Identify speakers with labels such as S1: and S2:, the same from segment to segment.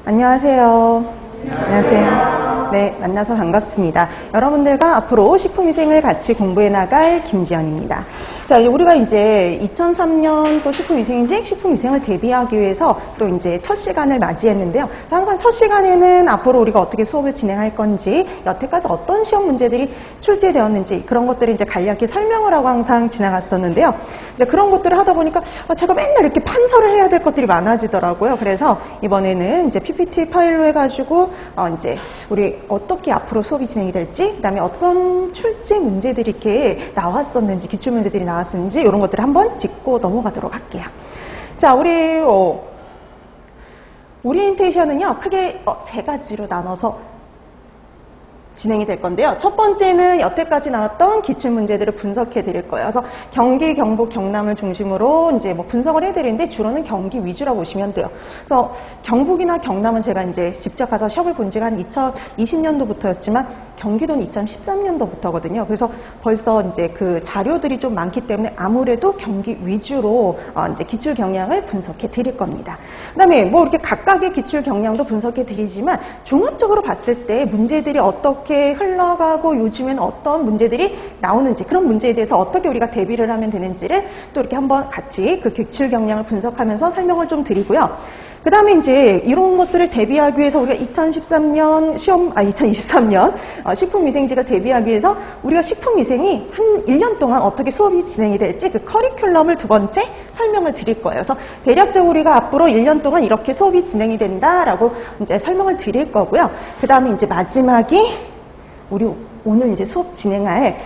S1: 안녕하세요. 안녕하세요. 네, 만나서 반갑습니다. 여러분들과 앞으로 식품위생을 같이 공부해 나갈 김지연입니다. 자, 우리가 이제 2003년 또 식품위생직, 식품위생을 대비하기 위해서 또 이제 첫 시간을 맞이했는데요. 항상 첫 시간에는 앞으로 우리가 어떻게 수업을 진행할 건지, 여태까지 어떤 시험 문제들이 출제되었는지 그런 것들을 이제 간략히 설명을 하고 항상 지나갔었는데요. 이제 그런 것들을 하다 보니까 제가 맨날 이렇게 판서를 해야 될 것들이 많아지더라고요. 그래서 이번에는 이제 PPT 파일로 해가지고 이제 우리 어떻게 앞으로 수업이 진행이 될지, 그다음에 어떤 출제 문제들이 이렇게 나왔었는지, 기출 문제들이 나왔었는지 이런 것들을 한번 짚고 넘어가도록 할게요. 자, 우리 오리엔테이션은요 크게 세 가지로 나눠서 진행이 될 건데요. 첫 번째는 여태까지 나왔던 기출 문제들을 분석해 드릴 거예요. 그래서 경기, 경북, 경남을 중심으로 이제 뭐 분석을 해 드리는데 주로는 경기 위주라고 보시면 돼요. 그래서 경북이나 경남은 제가 이제 직접 가서 시험을 본 지가 한 2020년도부터였지만 경기도는 2013년도부터거든요. 그래서 벌써 이제 그 자료들이 좀 많기 때문에 아무래도 경기 위주로 이제 기출 경향을 분석해 드릴 겁니다. 그다음에 뭐 이렇게 각각의 기출 경향도 분석해 드리지만 종합적으로 봤을 때 문제들이 어떻게 흘러가고 요즘에는 어떤 문제들이 나오는지, 그런 문제에 대해서 어떻게 우리가 대비를 하면 되는지를 또 이렇게 한번 같이 그 기출 경향을 분석하면서 설명을 좀 드리고요. 그 다음에 이제 이런 것들을 대비하기 위해서 우리가 2023년 식품위생직을 대비하기 위해서 우리가 식품위생이 한 1년 동안 어떻게 수업이 진행이 될지 그 커리큘럼을 두 번째 설명을 드릴 거예요. 그래서 대략적으로 우리가 앞으로 1년 동안 이렇게 수업이 진행이 된다라고 이제 설명을 드릴 거고요. 그 다음에 이제 마지막이 우리 오늘 이제 수업 진행할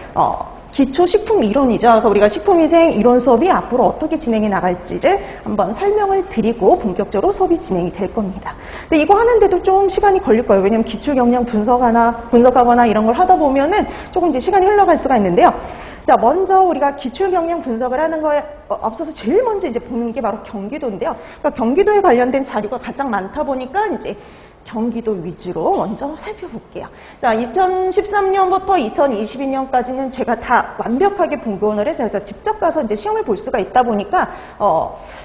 S1: 기초식품 이론이죠. 그래서 우리가 식품위생 이론 수업이 앞으로 어떻게 진행해 나갈지를 한번 설명을 드리고 본격적으로 수업이 진행이 될 겁니다. 근데 이거 하는데도 좀 시간이 걸릴 거예요. 왜냐면 기출 경향 분석하거나 이런 걸 하다 보면은 조금 이제 시간이 흘러갈 수가 있는데요. 자, 먼저 우리가 기출 경향 분석을 하는 거에 앞서서 제일 먼저 이제 보는 게 바로 경기도인데요. 그러니까 경기도에 관련된 자료가 가장 많다 보니까 이제 경기도 위주로 먼저 살펴볼게요. 자, 2013년부터 2022년까지는 제가 다 완벽하게 분권을 해서 직접 가서 이제 시험을 볼 수가 있다 보니까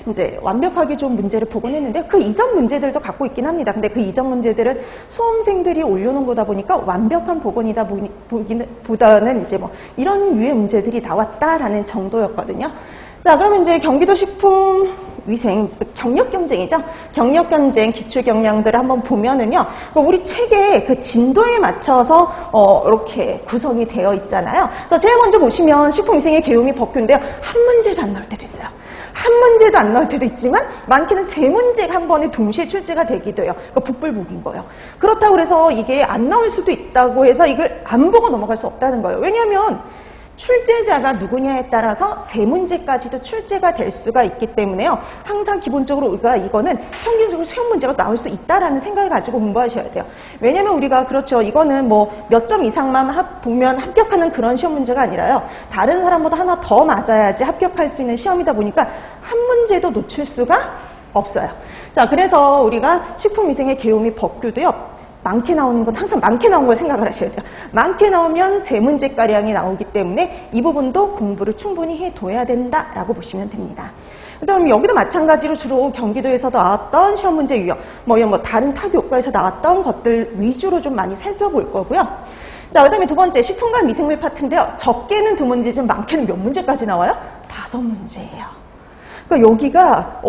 S1: 이제 완벽하게 좀 문제를 보곤 했는데 그 이전 문제들도 갖고 있긴 합니다. 근데 그 이전 문제들은 수험생들이 올려놓은 거다 보니까 완벽한 복원이다 보다는 이제 뭐 이런 유의 문제들이 나왔다라는 정도였거든요. 자, 그러면 이제 경기도 식품위생 경력경쟁이죠. 경력경쟁 기출 경향들을 한번 보면은요, 우리 책의 그 진도에 맞춰서 이렇게 구성이 되어 있잖아요. 그래서 제일 먼저 보시면 식품위생의 계용이 법규인데요, 한 문제도 안 나올 때도 있어요. 한 문제도 안 나올 때도 있지만 많게는 세 문제가 한 번에 동시에 출제가 되기도 해요. 그러니까 복불복인 거예요. 그렇다고 해서 이게 안 나올 수도 있다고 해서 이걸 안 보고 넘어갈 수 없다는 거예요. 왜냐하면 출제자가 누구냐에 따라서 세 문제까지도 출제가 될 수가 있기 때문에요. 항상 기본적으로 우리가 이거는 평균적으로 시험 문제가 나올 수 있다라는 생각을 가지고 공부하셔야 돼요. 왜냐면 우리가 그렇죠. 이거는 뭐 몇 점 이상만 보면 합격하는 그런 시험 문제가 아니라요. 다른 사람보다 하나 더 맞아야지 합격할 수 있는 시험이다 보니까 한 문제도 놓칠 수가 없어요. 자, 그래서 우리가 식품위생의 계용이 법규도요. 많게 나오는 건 항상 많게 나온 걸 생각을 하셔야 돼요. 많게 나오면 세 문제가량이 나오기 때문에 이 부분도 공부를 충분히 해둬야 된다라고 보시면 됩니다. 그 다음에 여기도 마찬가지로 주로 경기도에서도 나왔던 시험 문제 유형, 뭐 다른 타 교과에서 나왔던 것들 위주로 좀 많이 살펴볼 거고요. 자, 그 다음에 두 번째 식품과 미생물 파트인데요. 적게는 두 문제, 좀 많게는 몇 문제까지 나와요? 5문제예요. 그러니까 여기가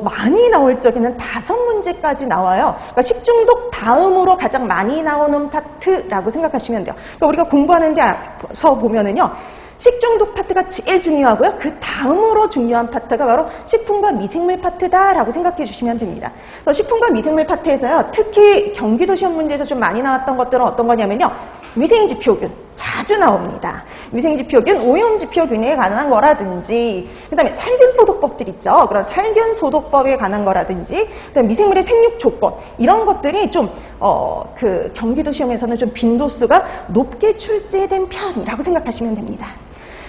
S1: 많이 나올 적에는 5문제까지 나와요. 그러니까 식중독 다음으로 가장 많이 나오는 파트라고 생각하시면 돼요. 그러니까 우리가 공부하는 데서 보면은요, 식중독 파트가 제일 중요하고요. 그 다음으로 중요한 파트가 바로 식품과 미생물 파트다라고 생각해 주시면 됩니다. 그래서 식품과 미생물 파트에서요, 특히 경기도 시험 문제에서 좀 많이 나왔던 것들은 어떤 거냐면요, 위생지표균 자주 나옵니다. 위생지표균, 오염지표균에 관한 거라든지, 그 다음에 살균소독법들 있죠. 그런 살균소독법에 관한 거라든지, 그 다음에 미생물의 생육조건, 이런 것들이 좀 그 경기도 시험에서는 좀 빈도수가 높게 출제된 편이라고 생각하시면 됩니다.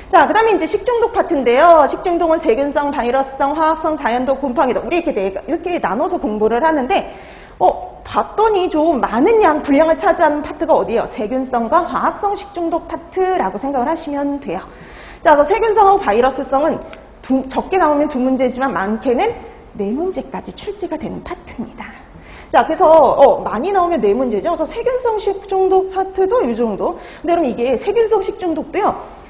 S1: 자, 그 다음에 이제 식중독 파트인데요. 식중독은 세균성, 바이러스성, 화학성, 자연독, 곰팡이독, 우리 이렇게 나눠서 공부를 하는데, 봤더니 좀 많은 분량을 차지하는 파트가 어디예요? 세균성과 화학성 식중독 파트라고 생각을 하시면 돼요. 자, 그래서 세균성하고 바이러스성은 적게 나오면 2문제지만 많게는 4문제까지 출제가 되는 파트입니다. 자, 그래서 많이 나오면 4문제죠. 그래서 세균성 식중독 파트도 이 정도. 근데 그럼 이게 세균성 식중독도요.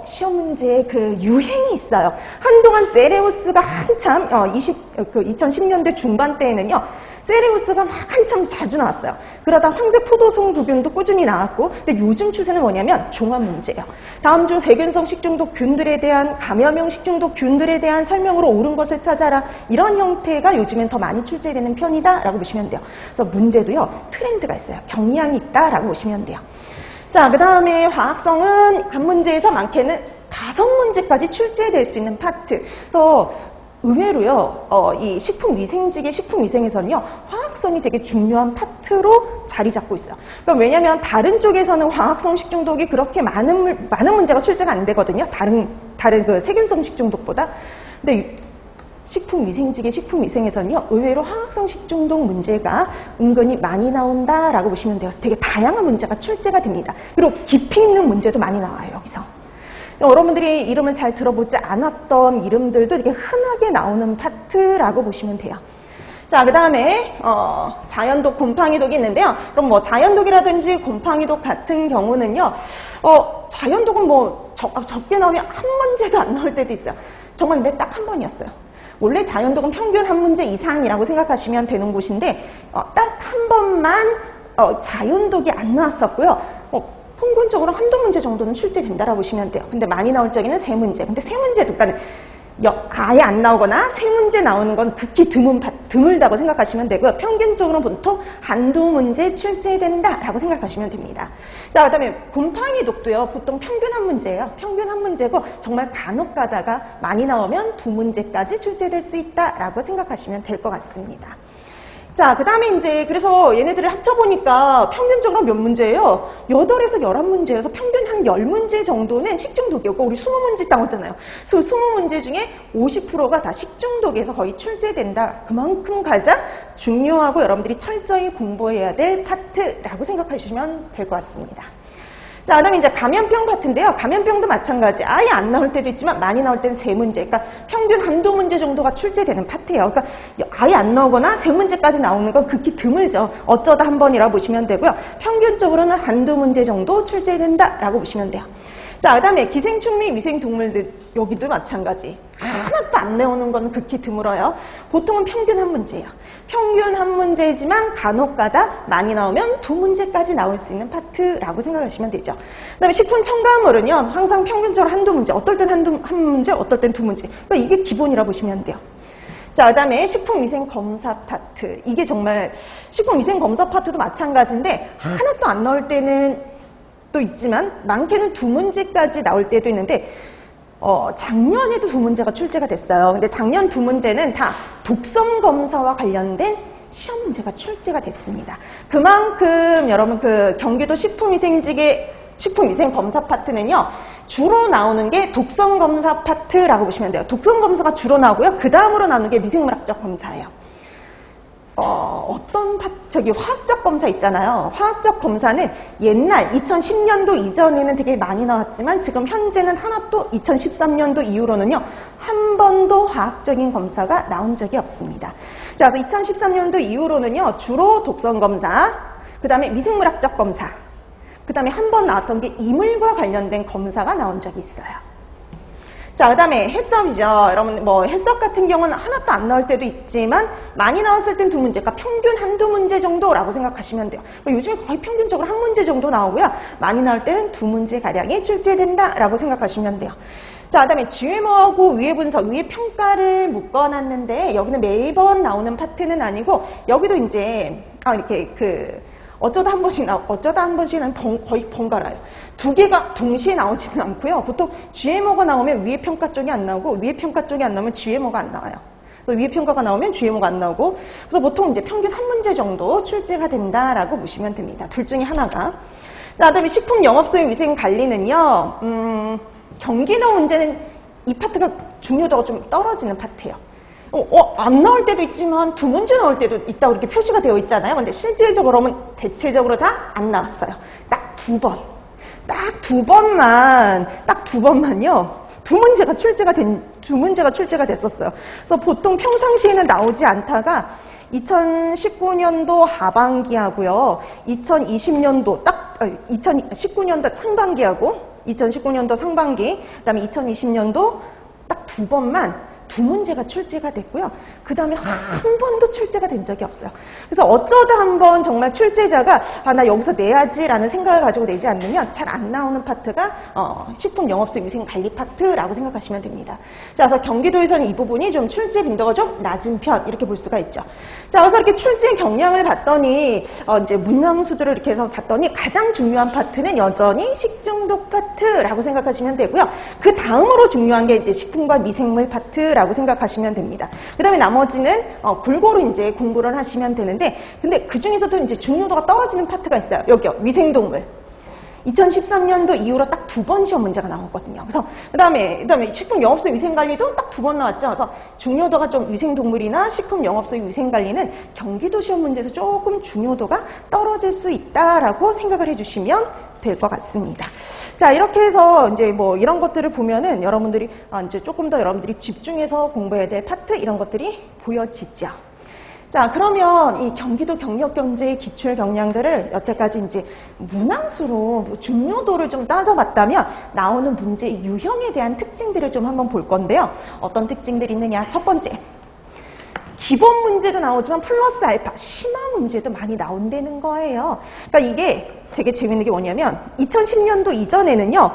S1: 시험 문제에 그 유행이 있어요. 한동안 세레우스가 한참 2010년대 중반 때에는요. 세레우스가 막 한참 자주 나왔어요. 그러다 황색 포도송 두균도 꾸준히 나왔고, 근데 요즘 추세는 뭐냐면 종합 문제예요. 다음 중 세균성 식중독 균들에 대한 감염용 식중독 균들에 대한 설명으로 옳은 것을 찾아라. 이런 형태가 요즘엔 더 많이 출제되는 편이다라고 보시면 돼요. 그래서 문제도요 트렌드가 있어요. 경향이 있다라고 보시면 돼요. 자, 그 다음에 화학성은 한 문제에서 많게는 5문제까지 출제될 수 있는 파트. 그래서 의외로요, 이 식품위생직의 식품위생에서는요, 화학성이 되게 중요한 파트로 자리 잡고 있어요. 그러니까 왜냐면 다른 쪽에서는 화학성 식중독이 그렇게 많은 문제가 출제가 안 되거든요. 다른 그 세균성 식중독보다. 근데 식품위생직의 식품위생에서는요, 의외로 화학성 식중독 문제가 은근히 많이 나온다라고 보시면 돼요. 그래서 되게 다양한 문제가 출제가 됩니다. 그리고 깊이 있는 문제도 많이 나와요, 여기서. 여러분들이 이름을 잘 들어보지 않았던 이름들도 되게 흔하게 나오는 파트라고 보시면 돼요. 자, 그 다음에 자연독, 곰팡이독이 있는데요. 그럼 뭐 자연독이라든지 곰팡이독 같은 경우는요, 자연독은 뭐 적게 나오면 한 문제도 안 나올 때도 있어요. 정말 근데 딱 한 번이었어요. 원래 자연독은 평균 한 문제 이상이라고 생각하시면 되는 곳인데 딱 한 번만 자연독이 안 나왔었고요. 평균적으로 한두 문제 정도는 출제된다라고 보시면 돼요. 근데 많이 나올 적에는 3문제. 근데 3문제도 그러니까 아예 안 나오거나 3문제 나오는 건 극히 드물다고 생각하시면 되고요. 평균적으로 보통 한두 문제 출제된다라고 생각하시면 됩니다. 자, 그 다음에 곰팡이독도요. 보통 평균 한 문제예요. 평균 한 문제고 정말 간혹 가다가 많이 나오면 2문제까지 출제될 수 있다라고 생각하시면 될 것 같습니다. 자, 그 다음에 이제 그래서 얘네들을 합쳐보니까 평균적으로 몇 문제예요? 8에서 11문제여서 평균 한 10문제 정도는 식중독이었고, 우리 20문제 따왔잖아요. 그래서 20문제 중에 50%가 다 식중독에서 거의 출제된다. 그만큼 가장 중요하고 여러분들이 철저히 공부해야 될 파트라고 생각하시면 될 것 같습니다. 자, 그 다음에 이제 감염병 파트인데요. 감염병도 마찬가지. 아예 안 나올 때도 있지만 많이 나올 때는 3문제. 그러니까 평균 한두 문제 정도가 출제되는 파트예요. 그러니까 아예 안 나오거나 3문제까지 나오는 건 극히 드물죠. 어쩌다 한 번이라고 보시면 되고요. 평균적으로는 한두 문제 정도 출제된다라고 보시면 돼요. 자, 그 다음에 기생충 및 위생동물들, 여기도 마찬가지. 하나도 안 나오는 건 극히 드물어요. 보통은 평균 한 문제예요. 평균 한 문제지만 간혹 가다 많이 나오면 2문제까지 나올 수 있는 파트라고 생각하시면 되죠. 그 다음에 식품 첨가물은요, 항상 평균적으로 한두 문제, 어떨 땐 한 문제, 어떨 땐 2문제. 그러니까 이게 기본이라 보시면 돼요. 자, 그 다음에 식품위생검사 파트. 이게 정말 식품위생검사 파트도 마찬가지인데 하나도 안 나올 때는 또 있지만 많게는 2문제까지 나올 때도 있는데 작년에도 2문제가 출제가 됐어요. 근데 작년 2문제는 다 독성 검사와 관련된 시험 문제가 출제가 됐습니다. 그만큼 여러분 그 경기도 식품위생직의 식품위생검사 파트는요, 주로 나오는 게 독성 검사 파트라고 보시면 돼요. 독성 검사가 주로 나오고요. 그 다음으로 나오는 게 미생물학적 검사예요. 화학적 검사 있잖아요. 화학적 검사는 옛날 2010년도 이전에는 되게 많이 나왔지만 지금 현재는 하나도 2013년도 이후로는요, 한 번도 화학적인 검사가 나온 적이 없습니다. 자, 그래서 2013년도 이후로는요, 주로 독성 검사, 그 다음에 미생물학적 검사, 그 다음에 한 번 나왔던 게 이물과 관련된 검사가 나온 적이 있어요. 자, 그 다음에 해썹이죠. 여러분, 뭐, 해썹 같은 경우는 하나도 안 나올 때도 있지만, 많이 나왔을 땐 2문제, 그러니까 평균 한두 문제 정도라고 생각하시면 돼요. 요즘에 거의 평균적으로 한 문제 정도 나오고요. 많이 나올 때는 2문제가량이 출제된다라고 생각하시면 돼요. 자, 그 다음에 GMO하고 위해 분석, 위해 평가를 묶어놨는데, 여기는 매번 나오는 파트는 아니고, 여기도 이제, 이렇게 어쩌다 한 번씩은 거의 번갈아요. 2개가 동시에 나오지는 않고요. 보통 GMO가 나오면 위해 평가 쪽이 안 나오고, 위해 평가 쪽이 안 나오면 GMO가 안 나와요. 그래서 위해 평가가 나오면 GMO가 안 나오고, 그래서 보통 이제 평균 한 문제 정도 출제가 된다라고 보시면 됩니다. 둘 중에 하나가. 자, 그다음에 식품 영업소의 위생 관리는요, 경기도 문제는 이 파트가 중요도가 좀 떨어지는 파트예요. 안 나올 때도 있지만 2문제 나올 때도 있다고 이렇게 표시가 되어 있잖아요. 근데 실질적으로는 대체적으로 다 안 나왔어요. 딱 2번. 딱 두 번만요. 2문제가 출제가 됐었어요. 그래서 보통 평상시에는 나오지 않다가 2019년도 하반기하고요. 2020년도 2019년도 상반기하고 2019년도 상반기, 그다음에 2020년도 딱 2번만 2문제가 출제가 됐고요. 그 다음에 한 번도 출제가 된 적이 없어요. 그래서 어쩌다 한번 정말 출제자가 나 여기서 내야지라는 생각을 가지고 내지 않으면 잘 안 나오는 파트가 식품영업소위생관리 파트라고 생각하시면 됩니다. 자, 그래서 경기도에서는 이 부분이 좀 출제 빈도가 좀 낮은 편 이렇게 볼 수가 있죠. 자, 그래서 이렇게 출제 경향을 봤더니 이제 문항수들을 이렇게 해서 봤더니 가장 중요한 파트는 여전히 식중독 파트라고 생각하시면 되고요. 그 다음으로 중요한 게 이제 식품과 미생물 파트라고 생각하시면 됩니다. 그 다음에 나머지는 골고루 이제 공부를 하시면 되는데, 근데 그 중에서도 이제 중요도가 떨어지는 파트가 있어요. 여기요, 위생동물. 2013년도 이후로 딱 2번 시험 문제가 나왔거든요. 그래서 그다음에 식품영업소 위생관리도 딱 2번 나왔죠. 그래서 중요도가 좀 위생동물이나 식품영업소 위생관리는 경기도 시험 문제에서 조금 중요도가 떨어질 수 있다라고 생각을 해주시면 될 것 같습니다. 자, 이렇게 해서 이제 뭐 이런 것들을 보면은 여러분들이 이제 조금 더 여러분들이 집중해서 공부해야 될 파트 이런 것들이 보여지죠. 자, 그러면 이 경기도 경력경제의 기출 경량들을 여태까지 이제 문항수로 중요도를 좀 따져봤다면 나오는 문제 유형에 대한 특징들을 좀 한번 볼 건데요. 어떤 특징들이 있느냐? 첫 번째, 기본 문제도 나오지만 플러스 알파, 심화 문제도 많이 나온다는 거예요. 그러니까 이게 되게 재밌는 게 뭐냐면 2010년도 이전에는요.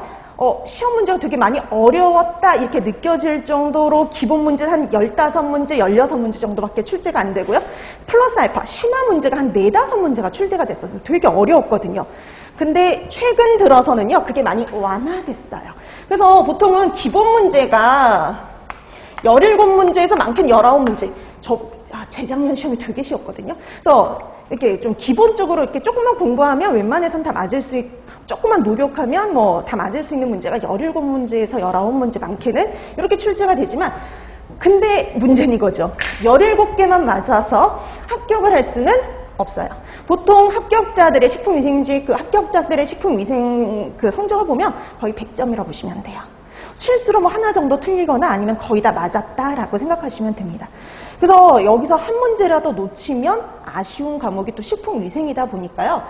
S1: 시험 문제가 되게 많이 어려웠다 이렇게 느껴질 정도로 기본 문제 한 15문제, 16문제 정도밖에 출제가 안 되고요. 플러스 알파, 심화 문제가 한 4, 5문제가 출제가 됐어서 되게 어려웠거든요. 근데 최근 들어서는요. 그게 많이 완화됐어요. 그래서 보통은 기본 문제가 17문제에서 많게는 19문제. 재작년 시험이 되게 쉬웠거든요. 그래서 이렇게 좀 기본적으로 이렇게 조금만 공부하면 웬만해선 다 맞을 수 있고, 조금만 노력하면 뭐 다 맞을 수 있는 문제가 17문제에서 19문제 많게는 이렇게 출제가 되지만, 근데 문제는 이거죠. 17개만 맞아서 합격을 할 수는 없어요. 보통 합격자들의 식품위생직, 합격자들의 식품위생 성적을 보면 거의 100점이라고 보시면 돼요. 실수로 뭐 하나 정도 틀리거나 아니면 거의 다 맞았다라고 생각하시면 됩니다. 그래서 여기서 한 문제라도 놓치면 아쉬운 과목이 또 식품위생이다 보니까요.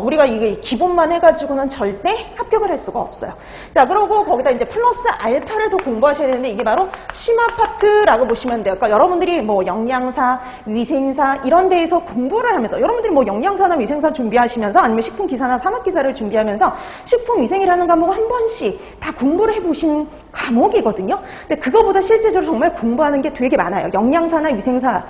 S1: 우리가 이게 기본만 해가지고는 절대 합격을 할 수가 없어요. 자, 그리고 거기다 이제 플러스 알파를 더 공부하셔야 되는데 이게 바로 심화 파트라고 보시면 돼요. 그러니까 여러분들이 뭐 영양사, 위생사 이런 데에서 공부를 하면서 여러분들이 뭐 영양사나 위생사 준비하시면서 아니면 식품기사나 산업기사를 준비하면서 식품위생이라는 과목을 한 번씩 다 공부를 해보신 과목이거든요. 근데 그거보다 실제적으로 정말 공부하는 게 되게 많아요. 영양사나 위생사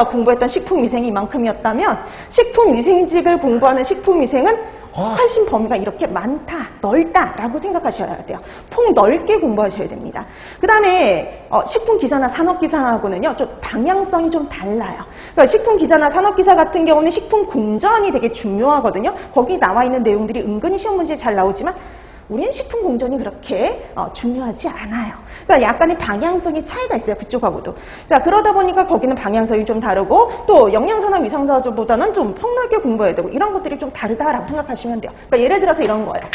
S1: 공부했던 식품위생이 이만큼이었다면 식품위생직을 공부하는 식품위생은 훨씬 범위가 이렇게 많다, 넓다라고 생각하셔야 돼요. 폭 넓게 공부하셔야 됩니다. 그 다음에 식품기사나 산업기사하고는요, 좀 방향성이 좀 달라요. 그러니까 식품기사나 산업기사 같은 경우는 식품공전이 되게 중요하거든요. 거기 나와 있는 내용들이 은근히 시험 문제에 잘 나오지만 우리는 식품공전이 그렇게 중요하지 않아요. 그러니까 약간의 방향성이 차이가 있어요. 그쪽하고도. 자, 그러다 보니까 거기는 방향성이 좀 다르고 또 영양사나 위생사보다는 좀 폭넓게 공부해야 되고 이런 것들이 좀 다르다라고 생각하시면 돼요. 그러니까 예를 들어서 이런 거예요.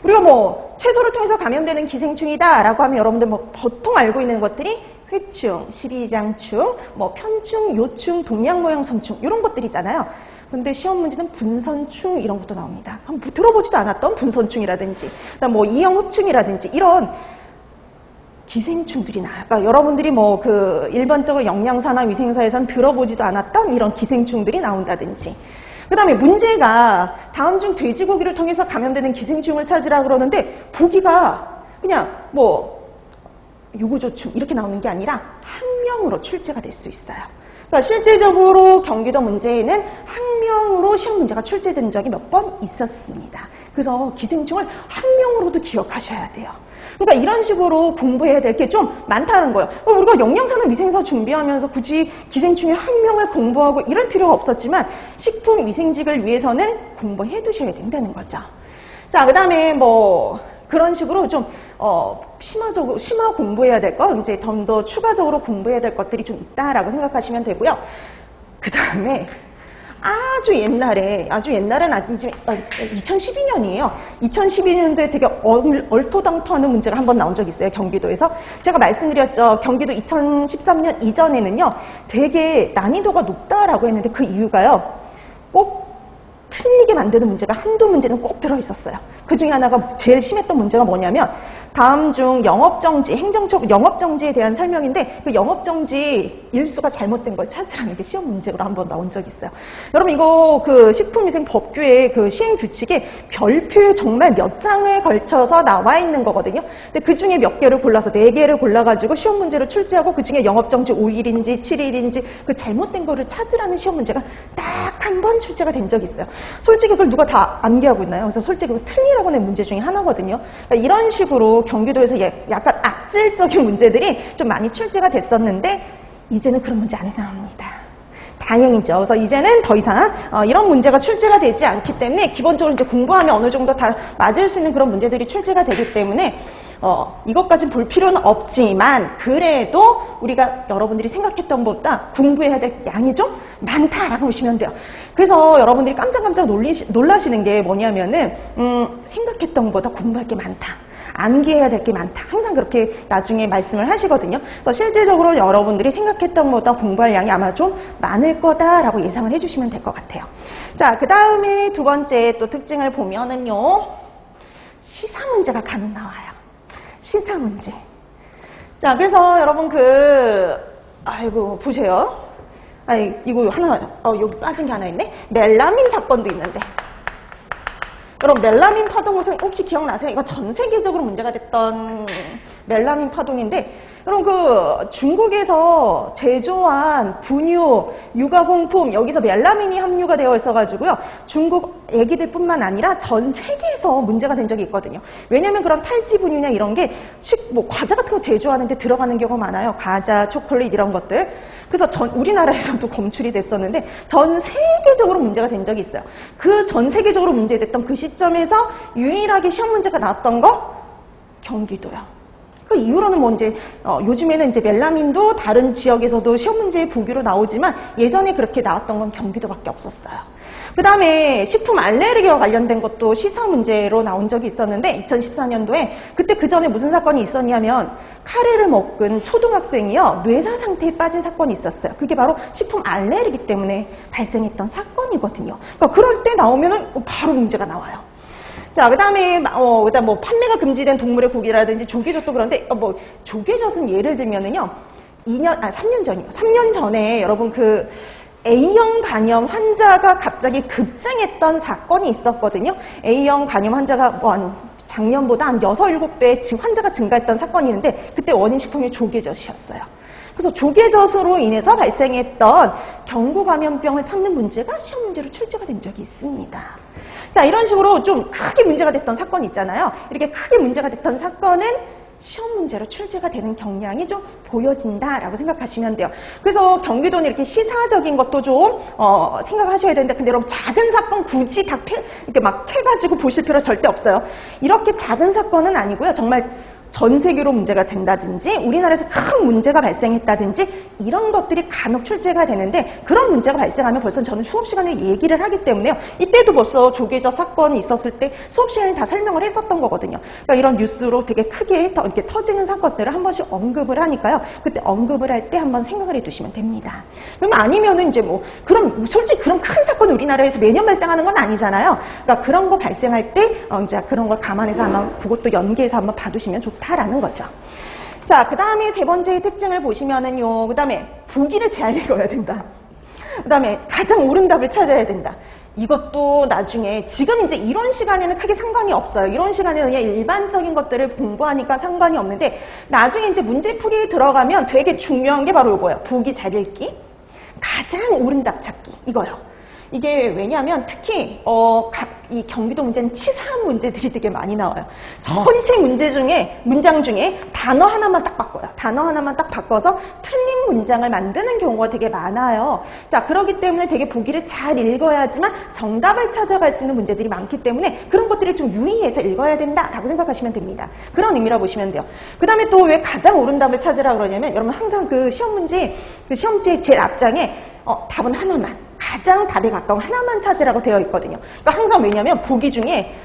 S1: 우리가 뭐 채소를 통해서 감염되는 기생충이다라고 하면 여러분들 뭐 보통 알고 있는 것들이 회충, 십이장충, 뭐 편충, 요충, 동양모양 선충 이런 것들이잖아요. 근데 시험 문제는 분선충 이런 것도 나옵니다. 한번 들어보지도 않았던 분선충이라든지, 그다음 뭐 이형흡충이라든지 이런 기생충들이 나와요. 그러니까 여러분들이 뭐 일반적으로 영양사나 위생사에선 들어보지도 않았던 이런 기생충들이 나온다든지. 그다음에 문제가 다음 중 돼지고기를 통해서 감염되는 기생충을 찾으라 그러는데 보기가 그냥 뭐 유구조충 이렇게 나오는 게 아니라 학명으로 출제가 될 수 있어요. 그러니까 실제적으로 경기도 문제에는 학명으로 시험 문제가 출제된 적이 몇 번 있었습니다. 그래서 기생충을 학명으로도 기억하셔야 돼요. 그러니까 이런 식으로 공부해야 될 게 좀 많다는 거예요. 우리가 영양사나 위생사 준비하면서 굳이 기생충의 학명을 공부하고 이럴 필요가 없었지만 식품위생직을 위해서는 공부해 두셔야 된다는 거죠. 자, 그 다음에 뭐 그런 식으로 좀 심화 공부해야 될 거, 이제 좀 더 추가적으로 공부해야 될 것들이 좀 있다라고 생각하시면 되고요. 그 다음에 아주 옛날에는 아직 2012년이에요. 2012년도에 되게 얼토당토하는 문제가 한 번 나온 적이 있어요. 경기도에서. 제가 말씀드렸죠. 경기도 2013년 이전에는요. 되게 난이도가 높다라고 했는데 그 이유가요. 꼭 틀리게 만드는 문제가 한두 문제는 꼭 들어있었어요. 그 중에 하나가 제일 심했던 문제가 뭐냐면 다음 중 영업정지, 행정처분 영업정지에 대한 설명인데 그 영업정지 일수가 잘못된 걸 찾으라는 게 시험 문제로 한번 나온 적이 있어요. 여러분 이거 그 식품위생법규의 그 시행규칙에 별표에 정말 몇 장에 걸쳐서 나와 있는 거거든요. 근데 그 중에 몇 개를 골라서 4개를 골라가지고 시험 문제를 출제하고 그 중에 영업정지 5일인지 7일인지 그 잘못된 거를 찾으라는 시험 문제가 딱 한 번 출제가 된 적이 있어요. 솔직히 그걸 누가 다 암기하고 있나요? 그래서 솔직히 그거 틀리라고 낸 문제 중에 하나거든요. 그러니까 이런 식으로 경기도에서 약간 악질적인 문제들이 좀 많이 출제가 됐었는데 이제는 그런 문제 안 나옵니다. 다행이죠. 그래서 이제는 더 이상 이런 문제가 출제가 되지 않기 때문에 기본적으로 이제 공부하면 어느 정도 다 맞을 수 있는 그런 문제들이 출제가 되기 때문에 이것까지는 볼 필요는 없지만 그래도 우리가 여러분들이 생각했던 것보다 공부해야 될 양이 좀 많다라고 보시면 돼요. 그래서 여러분들이 깜짝깜짝 놀라시는 게 뭐냐면은 생각했던 것보다 공부할 게 많다. 암기해야 될 게 많다. 항상 그렇게 나중에 말씀을 하시거든요. 그래서 실제적으로 여러분들이 생각했던 것보다 공부할 양이 아마 좀 많을 거다라고 예상을 해주시면 될 것 같아요. 자, 그 다음에 두 번째 또 특징을 보면은요. 시사 문제가 간혹 나와요. 시사 문제. 자, 그래서 여러분 아이고, 보세요. 아니, 이거 하나, 여기 빠진 게 하나 있네? 멜라민 사건도 있는데. 여러분, 멜라민 파동 혹시 기억나세요? 이거 전 세계적으로 문제가 됐던 멜라민 파동인데, 여러분, 중국에서 제조한 분유, 육아용품, 여기서 멜라민이 함유가 되어 있어가지고요. 중국 애기들 뿐만 아니라 전 세계에서 문제가 된 적이 있거든요. 왜냐면 그런 탈지 분유나 이런 게 과자 같은 거 제조하는데 들어가는 경우가 많아요. 과자, 초콜릿 이런 것들. 그래서 우리나라에서도 검출이 됐었는데 전 세계적으로 문제가 된 적이 있어요. 그 전 세계적으로 문제됐던 그 시점에서 유일하게 시험 문제가 나왔던 거 경기도요. 그 이후로는 요즘에는 이제 멜라민도 다른 지역에서도 시험 문제에 보기로 나오지만 예전에 그렇게 나왔던 건 경기도밖에 없었어요. 그 다음에 식품 알레르기와 관련된 것도 시사 문제로 나온 적이 있었는데 2014년도에 그때 그 전에 무슨 사건이 있었냐면 카레를 먹은 초등학생이요 뇌사 상태에 빠진 사건이 있었어요. 그게 바로 식품 알레르기 때문에 발생했던 사건이거든요. 그러니까 그럴 때 나오면은 바로 문제가 나와요. 자, 그 다음에, 판매가 금지된 동물의 고기라든지 조개젓도 그런데, 조개젓은 예를 들면은요, 3년 전이요. 3년 전에 여러분 A형 간염 환자가 갑자기 급증했던 사건이 있었거든요. A형 간염 환자가 작년보다 한 6, 7배 환자가 증가했던 사건이 있는데, 그때 원인 식품이 조개젓이었어요. 그래서 조개젓으로 인해서 발생했던 경구감염병을 찾는 문제가 시험 문제로 출제가 된 적이 있습니다. 자, 이런 식으로 좀 크게 문제가 됐던 사건이 있잖아요. 이렇게 크게 문제가 됐던 사건은 시험 문제로 출제가 되는 경향이 좀 보여진다라고 생각하시면 돼요. 그래서 경기도는 이렇게 시사적인 것도 좀 생각을 하셔야 되는데 근데 여러분 작은 사건 굳이 다 이렇게 막 캐가지고 보실 필요 절대 없어요. 이렇게 작은 사건은 아니고요. 정말 전 세계로 문제가 된다든지 우리나라에서 큰 문제가 발생했다든지 이런 것들이 간혹 출제가 되는데 그런 문제가 발생하면 벌써 저는 수업 시간에 얘기를 하기 때문에요. 이때도 벌써 조개젓 사건이 있었을 때 수업 시간에 다 설명을 했었던 거거든요. 그러니까 이런 뉴스로 되게 크게 이렇게 터지는 사건들을 한 번씩 언급을 하니까요. 그때 언급을 할 때 한번 생각을 해두시면 됩니다. 그럼 아니면은 이제 솔직히 그런 큰 사건이 우리나라에서 매년 발생하는 건 아니잖아요. 그러니까 그런 거 발생할 때 이제 그런 걸 감안해서 한번 그것도 연계해서 한번 봐두시면 좋다라는 거죠. 자, 그 다음에 세 번째 특징을 보시면은요. 그 다음에 보기를 잘 읽어야 된다. 그 다음에 가장 옳은 답을 찾아야 된다. 이것도 나중에 지금 이제 이런 시간에는 크게 상관이 없어요. 이런 시간에는 그냥 일반적인 것들을 공부하니까 상관이 없는데 나중에 이제 문제풀이에 들어가면 되게 중요한 게 바로 이거예요. 보기 잘 읽기, 가장 옳은 답 찾기 이거요. 이게 왜냐하면 특히 이 경기도 문제는 치사 문제들이 되게 많이 나와요. 전체 문장 중에 단어 하나만 딱 바꿔요. 단어 하나만 딱 바꿔서 틀린 문장을 만드는 경우가 되게 많아요. 자, 그렇기 때문에 되게 보기를 잘 읽어야지만 정답을 찾아갈 수 있는 문제들이 많기 때문에 그런 것들을 좀 유의해서 읽어야 된다라고 생각하시면 됩니다. 그런 의미라 보시면 돼요. 그 다음에 또 왜 가장 옳은 답을 찾으라 그러냐면 여러분 항상 그 시험지의 제일 앞장에 답은 하나만 가장 답에 가까운 하나만 찾으라고 되어 있거든요. 그러니까 항상 왜냐면 보기 중에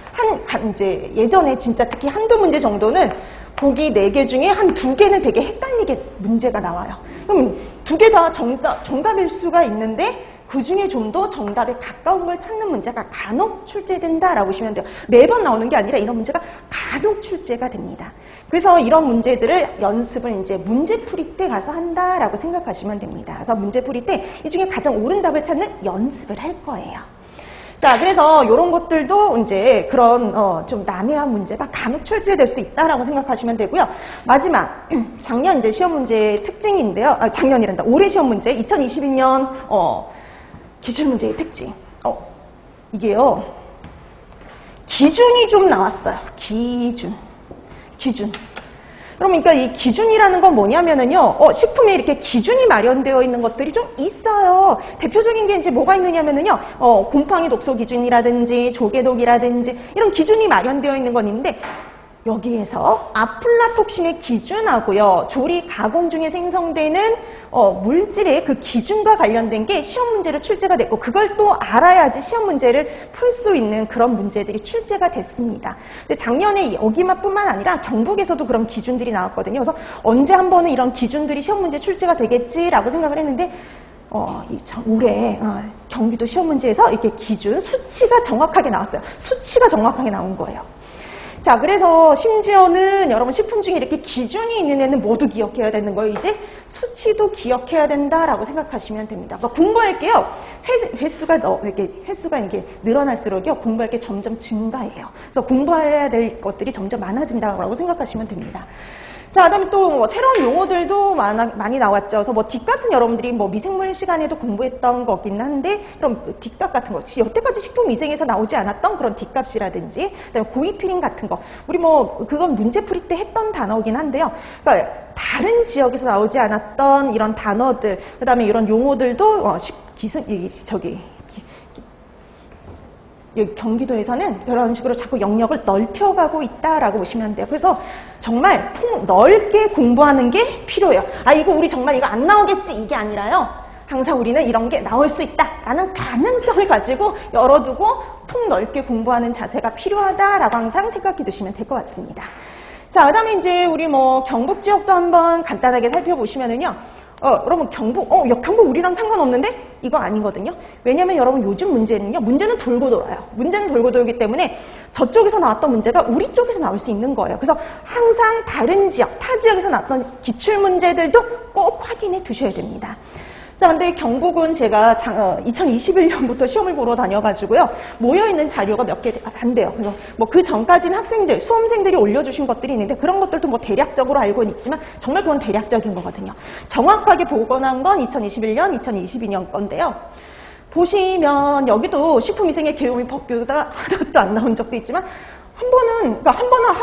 S1: 이제 예전에 진짜 특히 한두 문제 정도는 보기 4개 중에 한 2개는 되게 헷갈리게 문제가 나와요. 그럼 2개 다 정답일 수가 있는데 그 중에 좀 더 정답에 가까운 걸 찾는 문제가 간혹 출제된다라고 보시면 돼요. 매번 나오는 게 아니라 이런 문제가 간혹 출제가 됩니다. 그래서 이런 문제들을 연습을 이제 문제풀이 때 가서 한다라고 생각하시면 됩니다. 그래서 문제풀이 때 이 중에 가장 옳은 답을 찾는 연습을 할 거예요. 자, 그래서 이런 것들도 이제 그런 좀 난해한 문제가 간혹 출제될 수 있다라고 생각하시면 되고요. 마지막 작년 이제 시험 문제의 특징인데요. 작년이란다. 올해 시험 문제 2022년 기출 문제의 특징. 이게요. 기준이 좀 나왔어요. 기준. 그러니까 이 기준이라는 건 뭐냐면은요, 식품에 이렇게 기준이 마련되어 있는 것들이 좀 있어요. 대표적인 게 이제 뭐가 있느냐면은요, 곰팡이 독소 기준이라든지 조개독이라든지 이런 기준이 마련되어 있는 건 있는데, 여기에서 아플라톡신의 기준하고요, 조리 가공 중에 생성되는 물질의 그 기준과 관련된 게 시험 문제로 출제가 됐고, 그걸 또 알아야지 시험 문제를 풀 수 있는 그런 문제들이 출제가 됐습니다. 근데 작년에 여기만뿐만 아니라 경북에서도 그런 기준들이 나왔거든요. 그래서 언제 한 번은 이런 기준들이 시험 문제 출제가 되겠지라고 생각을 했는데, 올해 경기도 시험 문제에서 이렇게 기준, 수치가 정확하게 나왔어요. 수치가 정확하게 나온 거예요. 자, 그래서 심지어는 여러분 식품 중에 이렇게 기준이 있는 애는 모두 기억해야 되는 거예요. 이제 수치도 기억해야 된다라고 생각하시면 됩니다. 그러니까 공부할게요. 횟수가 이렇게 늘어날수록요, 공부할 게 점점 증가해요. 그래서 공부해야 될 것들이 점점 많아진다고 생각하시면 됩니다. 자, 그다음에 또 새로운 용어들도 많이 나왔죠. 그래서 뒷값은 여러분들이 미생물 시간에도 공부했던 거긴 한데, 그럼 뒷값 같은 거, 여태까지 식품위생에서 나오지 않았던 그런 뒷값이라든지, 그다음에 고이트린 같은 거, 우리 그건 문제풀이 때 했던 단어긴 한데요. 그러니까 다른 지역에서 나오지 않았던 이런 단어들, 그다음에 이런 용어들도 여기 경기도에서는 이런 식으로 자꾸 영역을 넓혀가고 있다라고 보시면 돼요. 그래서 정말 넓게 공부하는 게 필요해요. 이거 우리 정말 이거 안 나오겠지 이게 아니라요. 항상 우리는 이런 게 나올 수 있다라는 가능성을 가지고 열어두고 폭넓게 공부하는 자세가 필요하다라고 항상 생각해 두시면 될 것 같습니다. 자, 그다음에 이제 우리 경북 지역도 한번 간단하게 살펴보시면은요. 여러분 경북 우리랑 상관없는데? 이거 아니거든요. 왜냐면 여러분 요즘 문제는 돌고 돌아요. 문제는 돌고 돌기 때문에 저쪽에서 나왔던 문제가 우리 쪽에서 나올 수 있는 거예요. 그래서 항상 다른 지역, 타 지역에서 나왔던 기출 문제들도 꼭 확인해 두셔야 됩니다. 자, 근데 경북은 제가 2021년부터 시험을 보러 다녀가지고요. 모여있는 자료가 몇 개 안 돼요. 그래서 그 전까지는 수험생들이 올려주신 것들이 있는데 그런 것들도 대략적으로 알고는 있지만 정말 그건 대략적인 거거든요. 정확하게 보관한 건 2021년, 2022년 건데요. 보시면 여기도 식품위생의 계용이 법규가 하나도 안 나온 적도 있지만 한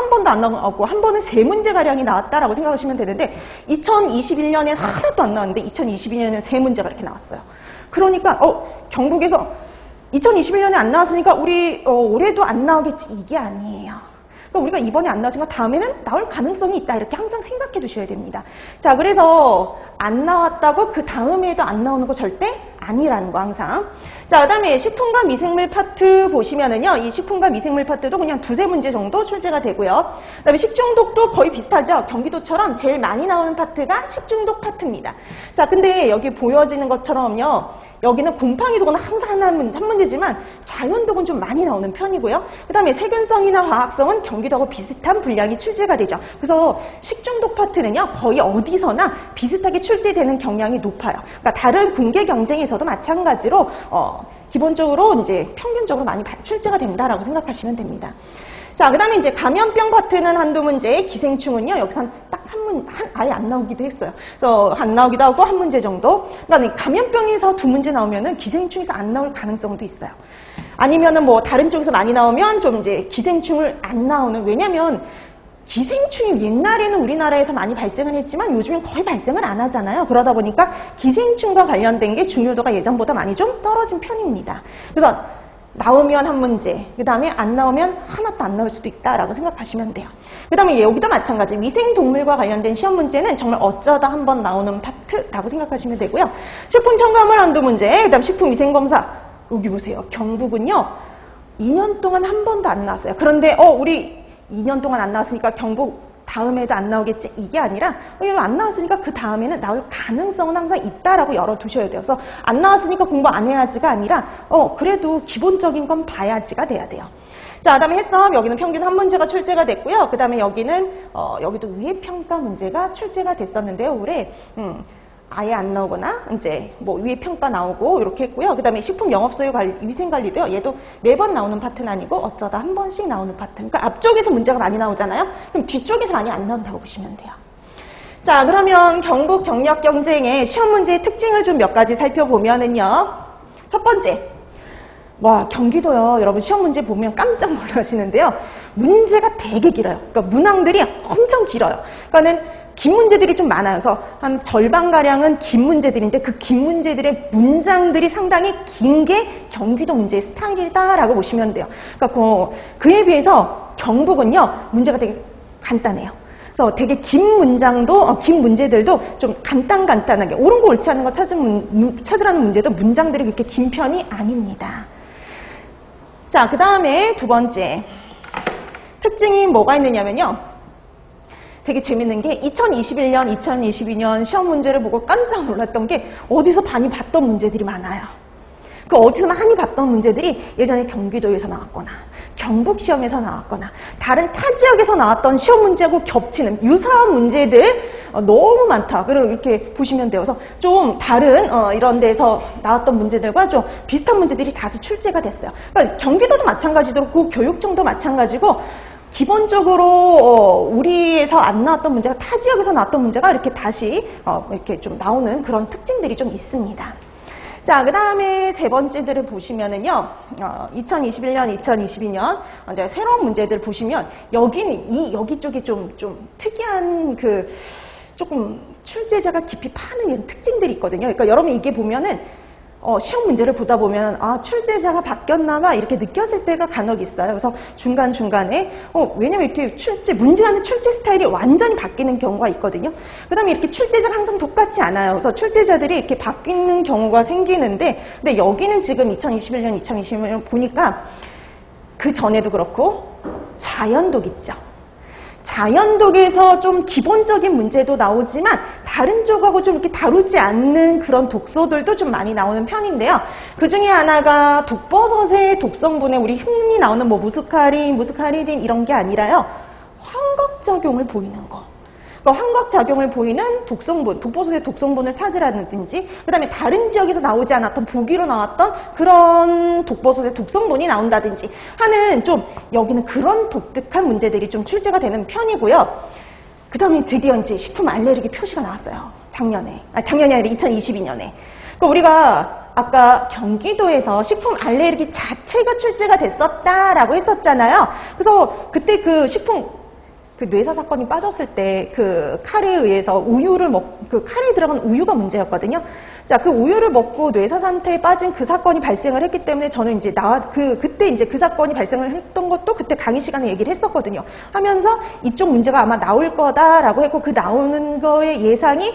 S1: 번도 안 나오고 한 번은 3문제가량이 나왔다라고 생각하시면 되는데 2021년엔 하나도 안 나왔는데 2022년에는 3문제가 이렇게 나왔어요. 그러니까 경북에서 2021년에 안 나왔으니까 우리 올해도 안 나오겠지 이게 아니에요. 그러니까 우리가 이번에 안 나왔으니까 다음에는 나올 가능성이 있다 이렇게 항상 생각해 두셔야 됩니다. 자, 그래서 안 나왔다고 그 다음에도 안 나오는 거 절대 아니라는 거 항상. 자, 그다음에 식품과 미생물 파트 보시면은요, 이 식품과 미생물 파트도 그냥 2-3문제 정도 출제가 되고요. 그다음에 식중독도 거의 비슷하죠. 경기도처럼 제일 많이 나오는 파트가 식중독 파트입니다. 자, 근데 여기 보여지는 것처럼요. 여기는 곰팡이독은 항상 한 문제지만 자연독은 좀 많이 나오는 편이고요. 그 다음에 세균성이나 화학성은 경기도하고 비슷한 분량이 출제가 되죠. 그래서 식중독 파트는요, 거의 어디서나 비슷하게 출제되는 경향이 높아요. 그러니까 다른 공개 경쟁에서도 마찬가지로 기본적으로 이제 평균적으로 많이 출제가 된다라고 생각하시면 됩니다. 자, 그 다음에 이제 감염병 파트는 한두 문제, 기생충은요, 여기서 딱 아예 안 나오기도 했어요. 그래서 안 나오기도 하고 한 문제 정도. 그러니까 감염병에서 2문제 나오면은 기생충에서 안 나올 가능성도 있어요. 아니면은 다른 쪽에서 많이 나오면 좀 이제 기생충을 안 나오는, 왜냐면 기생충이 옛날에는 우리나라에서 많이 발생을 했지만 요즘엔 거의 발생을 안 하잖아요. 그러다 보니까 기생충과 관련된 게 중요도가 예전보다 많이 좀 떨어진 편입니다. 그래서 나오면 한 문제, 그 다음에 안 나오면 하나도 안 나올 수도 있다라고 생각하시면 돼요. 그 다음에 여기도 마찬가지. 위생동물과 관련된 시험 문제는 정말 어쩌다 한번 나오는 파트라고 생각하시면 되고요. 식품 첨가물 한두 문제, 그 다음 식품위생검사. 여기 보세요. 경북은요, 2년 동안 한 번도 안 나왔어요. 그런데 우리 2년 동안 안 나왔으니까 경북 다음에도 안 나오겠지? 이게 아니라 안 나왔으니까 그 다음에는 나올 가능성은 항상 있다라고 열어두셔야 돼요. 그래서 안 나왔으니까 공부 안 해야지가 아니라 그래도 기본적인 건 봐야지가 돼야 돼요. 자, 그 다음에 해썹. 여기는 평균 한 문제가 출제가 됐고요. 그 다음에 여기는 여기도 위해평가 문제가 출제가 됐었는데요. 올해 아예 안 나오거나 이제 뭐 위해평가 나오고 이렇게 했고요. 그 다음에 식품 영업소유 관리, 위생관리도요. 얘도 매번 나오는 파트는 아니고 어쩌다 한 번씩 나오는 파트. 그러니까 앞쪽에서 문제가 많이 나오잖아요. 그럼 뒤쪽에서 많이 안 나온다고 보시면 돼요. 자, 그러면 경북 경력 경쟁의 시험 문제의 특징을 좀 몇 가지 살펴보면은요. 첫 번째. 와, 경기도요. 여러분 시험 문제 보면 깜짝 놀라시는데요. 문제가 되게 길어요. 그러니까 문항들이 엄청 길어요. 그러니까는 긴 문제들이 좀 많아요. 그래서 한 절반가량은 긴 문제들인데 그 긴 문제들의 문장들이 상당히 긴 게 경기도 문제의 스타일이다라고 보시면 돼요. 그러니까 그에 비해서 경북은요. 문제가 되게 간단해요. 그래서 되게 긴 문장도, 긴 문제들도 좀 간단하게 옳은 거 옳지 않은 거 찾으라는 문제도 문장들이 그렇게 긴 편이 아닙니다. 자, 그 다음에 두 번째 특징이 뭐가 있느냐면요. 되게 재밌는 게 2021년, 2022년 시험 문제를 보고 깜짝 놀랐던 게 어디서 많이 봤던 문제들이 많아요. 그 어디서 많이 봤던 문제들이 예전에 경기도에서 나왔거나 경북 시험에서 나왔거나 다른 타 지역에서 나왔던 시험 문제하고 겹치는 유사한 문제들 너무 많다. 그리고 이렇게 보시면 돼요. 그래서 좀 다른 이런 데서 나왔던 문제들과 좀 비슷한 문제들이 다수 출제가 됐어요. 그러니까 경기도도 마찬가지로 그 교육청도 마찬가지고 기본적으로 우리에서 안 나왔던 문제가 타 지역에서 나왔던 문제가 이렇게 다시 이렇게 좀 나오는 그런 특징들이 좀 있습니다. 자, 그 다음에 세 번째들을 보시면은요, 2021년, 2022년, 이제 새로운 문제들 보시면, 여기 쪽이 좀 특이한 조금 출제자가 깊이 파는 이런 특징들이 있거든요. 그러니까 여러분 이게 보면은, 시험 문제를 보다 보면, 출제자가 바뀌었나봐, 이렇게 느껴질 때가 간혹 있어요. 그래서 중간중간에, 왜냐면 이렇게 문제하는 출제 스타일이 완전히 바뀌는 경우가 있거든요. 그 다음에 이렇게 출제자가 항상 똑같지 않아요. 그래서 출제자들이 이렇게 바뀌는 경우가 생기는데, 근데 여기는 지금 2021년, 2022년 보니까, 그 전에도 그렇고, 자연독 있죠. 자연독에서 좀 기본적인 문제도 나오지만 다른 쪽하고 좀 이렇게 다루지 않는 그런 독소들도 좀 많이 나오는 편인데요. 그 중에 하나가 독버섯의 독성분에 우리 흔히 나오는 뭐 무스카리딘 이런 게 아니라요. 환각작용을 보이는 거. 그러니까 환각작용을 보이는 독성분, 독버섯의 독성분을 찾으라든지 그 다음에 다른 지역에서 나오지 않았던 보기로 나왔던 그런 독버섯의 독성분이 나온다든지 하는 좀 여기는 그런 독특한 문제들이 좀 출제가 되는 편이고요. 그 다음에 드디어 이제 식품 알레르기 표시가 나왔어요. 작년이 아니라 2022년에. 그러니까 우리가 아까 경기도에서 식품 알레르기 자체가 출제가 됐었다라고 했었잖아요. 그래서 그때 그 뇌사 사건이 빠졌을 때 그 칼에 의해서 칼에 들어간 우유가 문제였거든요. 자, 그 우유를 먹고 뇌사 상태에 빠진 그 사건이 발생을 했기 때문에 저는 이제 그때 이제 그 사건이 발생을 했던 것도 그때 강의 시간에 얘기를 했었거든요. 하면서 이쪽 문제가 아마 나올 거다라고 했고 그 나오는 거의 예상이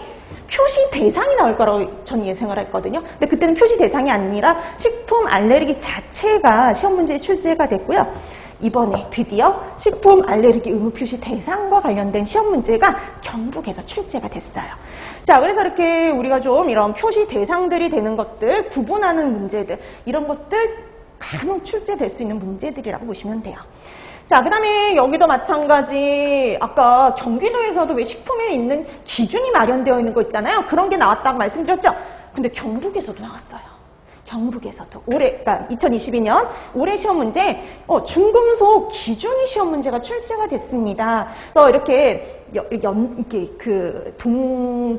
S1: 표시 대상이 나올 거라고 전 예상을 했거든요. 근데 그때는 표시 대상이 아니라 식품 알레르기 자체가 시험 문제에 출제가 됐고요. 이번에 드디어 식품 알레르기 의무 표시 대상과 관련된 시험 문제가 경북에서 출제가 됐어요. 자, 그래서 이렇게 우리가 좀 이런 표시 대상들이 되는 것들, 구분하는 문제들, 이런 것들 간혹 출제될 수 있는 문제들이라고 보시면 돼요. 자, 그 다음에 여기도 마찬가지 아까 경기도에서도 왜 식품에 있는 기준이 마련되어 있는 거 있잖아요. 그런 게 나왔다고 말씀드렸죠. 근데 경북에서도 나왔어요. 경북에서도 그러니까 2022년 올해 시험 문제 중금속 기준이 시험 문제가 출제가 됐습니다. 그래서 이렇게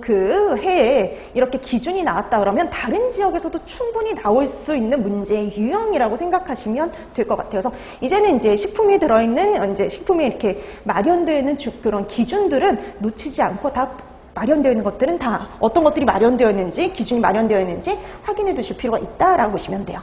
S1: 그 해에 이렇게 기준이 나왔다 그러면 다른 지역에서도 충분히 나올 수 있는 문제의 유형이라고 생각하시면 될 것 같아요. 그래서 이제는 이제 식품에 들어있는 이제 식품에 이렇게 마련되어 있는 그런 기준들은 놓치지 않고 다 마련되어 있는 것들은 다 어떤 것들이 마련되어 있는지, 기준이 마련되어 있는지 확인해 두실 필요가 있다라고 보시면 돼요.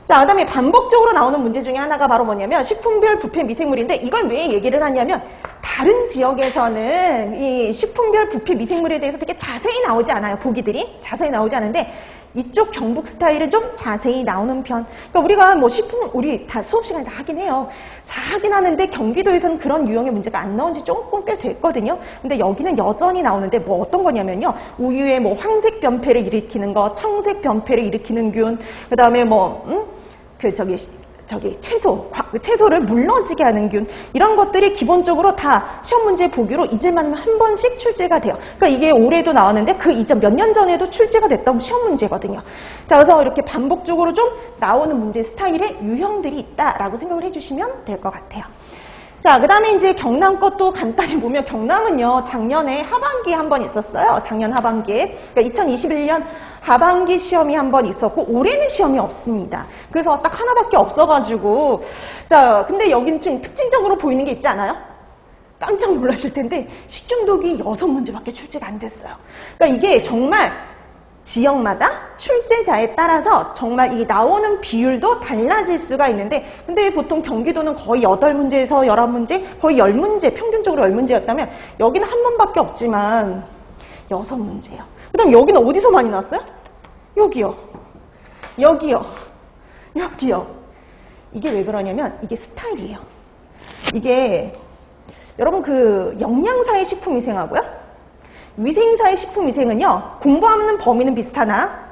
S1: 자, 그 다음에 반복적으로 나오는 문제 중에 하나가 바로 뭐냐면 식품별 부패 미생물인데 이걸 왜 얘기를 하냐면 다른 지역에서는 이 식품별 부패 미생물에 대해서 되게 자세히 나오지 않아요. 보기들이 자세히 나오지 않은데 이쪽 경북 스타일은 좀 자세히 나오는 편. 그러니까 우리가 뭐 우리 다 수업 시간에 다 하긴 해요. 다 하긴 하는데 경기도에서는 그런 유형의 문제가 안 나온 지 조금 꽤 됐거든요. 근데 여기는 여전히 나오는데 뭐 어떤 거냐면요. 우유에 뭐 황색 변폐를 일으키는 거, 청색 변폐를 일으키는 균, 그 다음에 채소를 물러지게 하는 균, 이런 것들이 기본적으로 다 시험 문제 보기로 잊을만 한 번씩 출제가 돼요. 그러니까 이게 올해도 나왔는데 그 이전 몇 년 전에도 출제가 됐던 시험 문제거든요. 자, 그래서 이렇게 반복적으로 좀 나오는 문제 스타일의 유형들이 있다라고 생각을 해주시면 될 것 같아요. 자, 그 다음에 이제 경남 것도 간단히 보면 경남은요, 작년에 하반기에 한 번 있었어요. 작년 하반기에. 그러니까 2021년 하반기 시험이 한 번 있었고, 올해는 시험이 없습니다. 그래서 딱 하나밖에 없어가지고, 자, 근데 여기는 좀 특징적으로 보이는 게 있지 않아요? 깜짝 놀라실 텐데, 식중독이 6문제밖에 출제가 안 됐어요. 그러니까 이게 정말 지역마다 출제자에 따라서 정말 이 나오는 비율도 달라질 수가 있는데, 근데 보통 경기도는 거의 8문제에서 11문제, 거의 10문제, 평균적으로 10문제였다면 여기는 한 번밖에 없지만 6문제예요. 그 다음 여기는 어디서 많이 나왔어요? 여기요. 여기요. 여기요. 이게 왜 그러냐면 이게 스타일이에요. 이게 여러분 그 영양사의 식품위생하고요, 위생사의 식품위생은요, 공부하는 범위는 비슷하나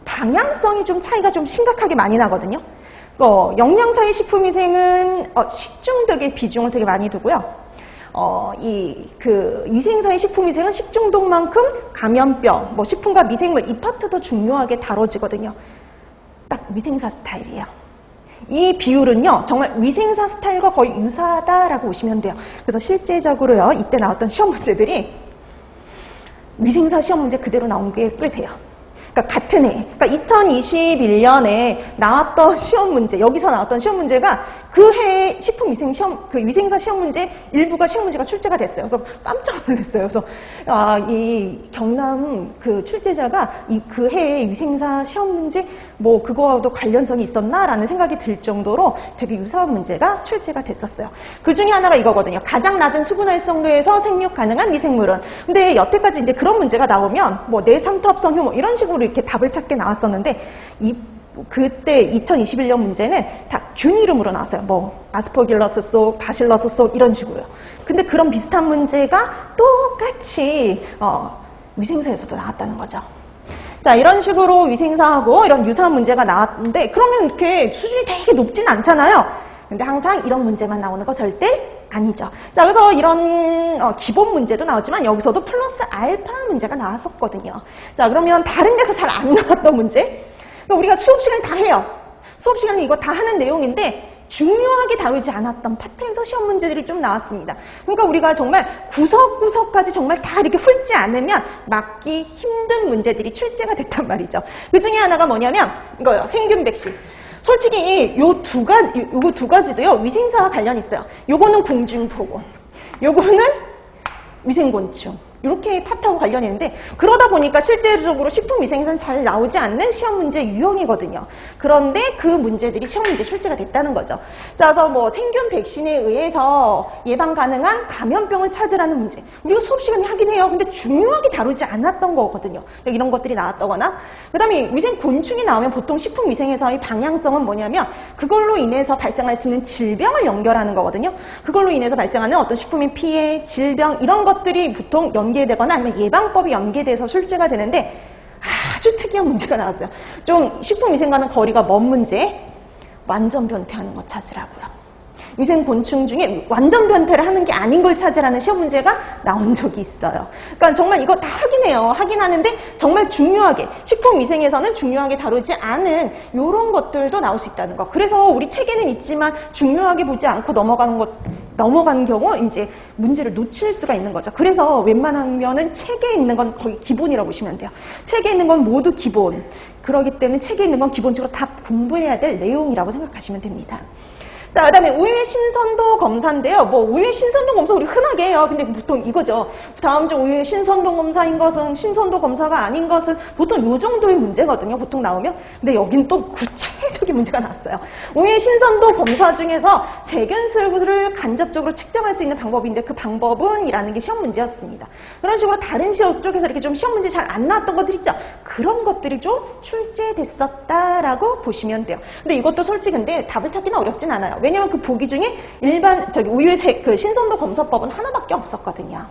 S1: 방향성이 좀 차이가 좀 심각하게 많이 나거든요. 영양사의 식품위생은 식중독의 비중을 되게 많이 두고요. 위생사의 식품위생은 식중독만큼 감염병, 식품과 미생물 이 파트도 중요하게 다뤄지거든요. 딱 위생사 스타일이에요. 이 비율은요, 정말 위생사 스타일과 거의 유사하다라고 보시면 돼요. 그래서 실제적으로요, 이때 나왔던 시험 문제들이 위생사 시험 문제 그대로 나온 게 꽤 돼요. 그러니까 같은 해, 그러니까 2021년에 나왔던 시험 문제, 여기서 나왔던 시험 문제가 그 해의 식품위생 시험, 그 위생사 시험 문제 일부가 시험 문제가 출제가 됐어요. 그래서 깜짝 놀랐어요. 그래서 이 경남 그 출제자가 그 해의 위생사 시험 문제 그거와도 관련성이 있었나라는 생각이 들 정도로 되게 유사한 문제가 출제가 됐었어요. 그 중에 하나가 이거거든요. 가장 낮은 수분 활성도에서 생육 가능한 미생물은. 근데 여태까지 이제 그런 문제가 나오면 내삼투압성 효모 이런 식으로 이렇게 답을 찾게 나왔었는데 그때 2021년 문제는 다 균 이름으로 나왔어요. 아스퍼길러스 속, 바실러스 속 이런 식으로요. 근데 그런 비슷한 문제가 똑같이 위생사에서도 나왔다는 거죠. 자, 이런 식으로 위생사하고 이런 유사한 문제가 나왔는데 그러면 이렇게 수준이 되게 높진 않잖아요. 근데 항상 이런 문제만 나오는 거 절대 아니죠. 자, 그래서 이런 기본 문제도 나오지만 여기서도 플러스 알파 문제가 나왔었거든요. 자, 그러면 다른 데서 잘 안 나왔던 문제? 그러니까 우리가 수업 시간 다 해요. 수업 시간에 이거 다 하는 내용인데 중요하게 다루지 않았던 파트에서 시험 문제들이 좀 나왔습니다. 그러니까 우리가 정말 구석구석까지 정말 다 이렇게 훑지 않으면 맞기 힘든 문제들이 출제가 됐단 말이죠. 그 중에 하나가 뭐냐면 이거요. 생균 백신. 솔직히 요거 두 가지도요, 위생사와 관련이 있어요. 요거는 공중보건, 요거는 위생곤충. 이렇게 파트하고 관련이 있는데, 그러다 보니까 실제적으로 식품위생에서는 잘 나오지 않는 시험 문제 유형이거든요. 그런데 그 문제들이 시험 문제 출제가 됐다는 거죠. 자, 그래서 생균 백신에 의해서 예방 가능한 감염병을 찾으라는 문제. 우리가 수업 시간에 하긴 해요. 근데 중요하게 다루지 않았던 거거든요. 이런 것들이 나왔다거나, 그 다음에 위생곤충이 나오면 보통 식품위생에서의 방향성은 뭐냐면 그걸로 인해서 발생할 수 있는 질병을 연결하는 거거든요. 그걸로 인해서 발생하는 어떤 식품의 피해, 질병 이런 것들이 보통 연계되거나 아니면 예방법이 연계돼서 출제가 되는데 아주 특이한 문제가 나왔어요. 좀 식품위생과는 거리가 먼 문제, 완전 변태하는 거 찾으라고요. 위생곤충 중에 완전 변태를 하는 게 아닌 걸 찾으라는 시험 문제가 나온 적이 있어요. 그러니까 정말 이거 다 하긴 해요. 하긴 하는데 정말 중요하게, 식품위생에서는 중요하게 다루지 않은 이런 것들도 나올 수 있다는 거. 그래서 우리 책에는 있지만 중요하게 보지 않고 넘어가는 경우 이제 문제를 놓칠 수가 있는 거죠. 그래서 웬만하면은 책에 있는 건 거의 기본이라고 보시면 돼요. 책에 있는 건 모두 기본. 그렇기 때문에 책에 있는 건 기본적으로 다 공부해야 될 내용이라고 생각하시면 됩니다. 자, 그 다음에 우유의 신선도 검사인데요. 뭐, 우유의 신선도 검사 우리 흔하게 해요. 근데 보통 이거죠. 다음 주 우유의 신선도 검사인 것은, 신선도 검사가 아닌 것은 보통 요 정도의 문제거든요. 보통 나오면. 근데 여긴 또 구체적인 문제가 나왔어요. 우유의 신선도 검사 중에서 세균수를 간접적으로 측정할 수 있는 방법인데 그 방법은 이라는 게 시험 문제였습니다. 그런 식으로 다른 시험 쪽에서 이렇게 좀 시험 문제 잘 안 나왔던 것들 있죠. 그런 것들이 좀 출제됐었다라고 보시면 돼요. 근데 이것도 솔직히 근데 답을 찾기는 어렵진 않아요. 왜냐면 그 보기 중에 우유의 그 신선도 검사법은 하나밖에 없었거든요.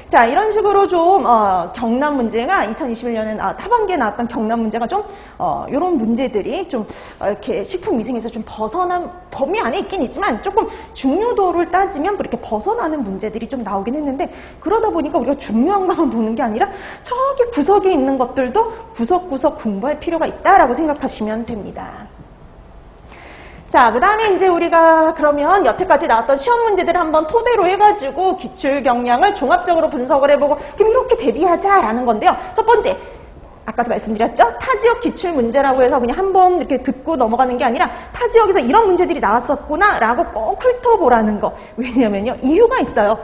S1: 자, 이런 식으로 좀 경남 문제가 2021년에 하반기에 나왔던 경남 문제가 좀 이런 문제들이 좀 이렇게 식품위생에서 좀 벗어난 범위 안에 있긴 있지만 조금 중요도를 따지면 이렇게 벗어나는 문제들이 좀 나오긴 했는데 그러다 보니까 우리가 중요한 것만 보는 게 아니라 저기 구석에 있는 것들도 구석구석 공부할 필요가 있다라고 생각하시면 됩니다. 자, 그 다음에 이제 우리가 그러면 여태까지 나왔던 시험 문제들을 한번 토대로 해가지고 기출 경향을 종합적으로 분석을 해보고 그럼 이렇게 대비하자라는 건데요. 첫 번째, 아까도 말씀드렸죠? 타 지역 기출 문제라고 해서 그냥 한번 이렇게 듣고 넘어가는 게 아니라 타 지역에서 이런 문제들이 나왔었구나라고 꼭 훑어보라는 거. 왜냐면요, 이유가 있어요.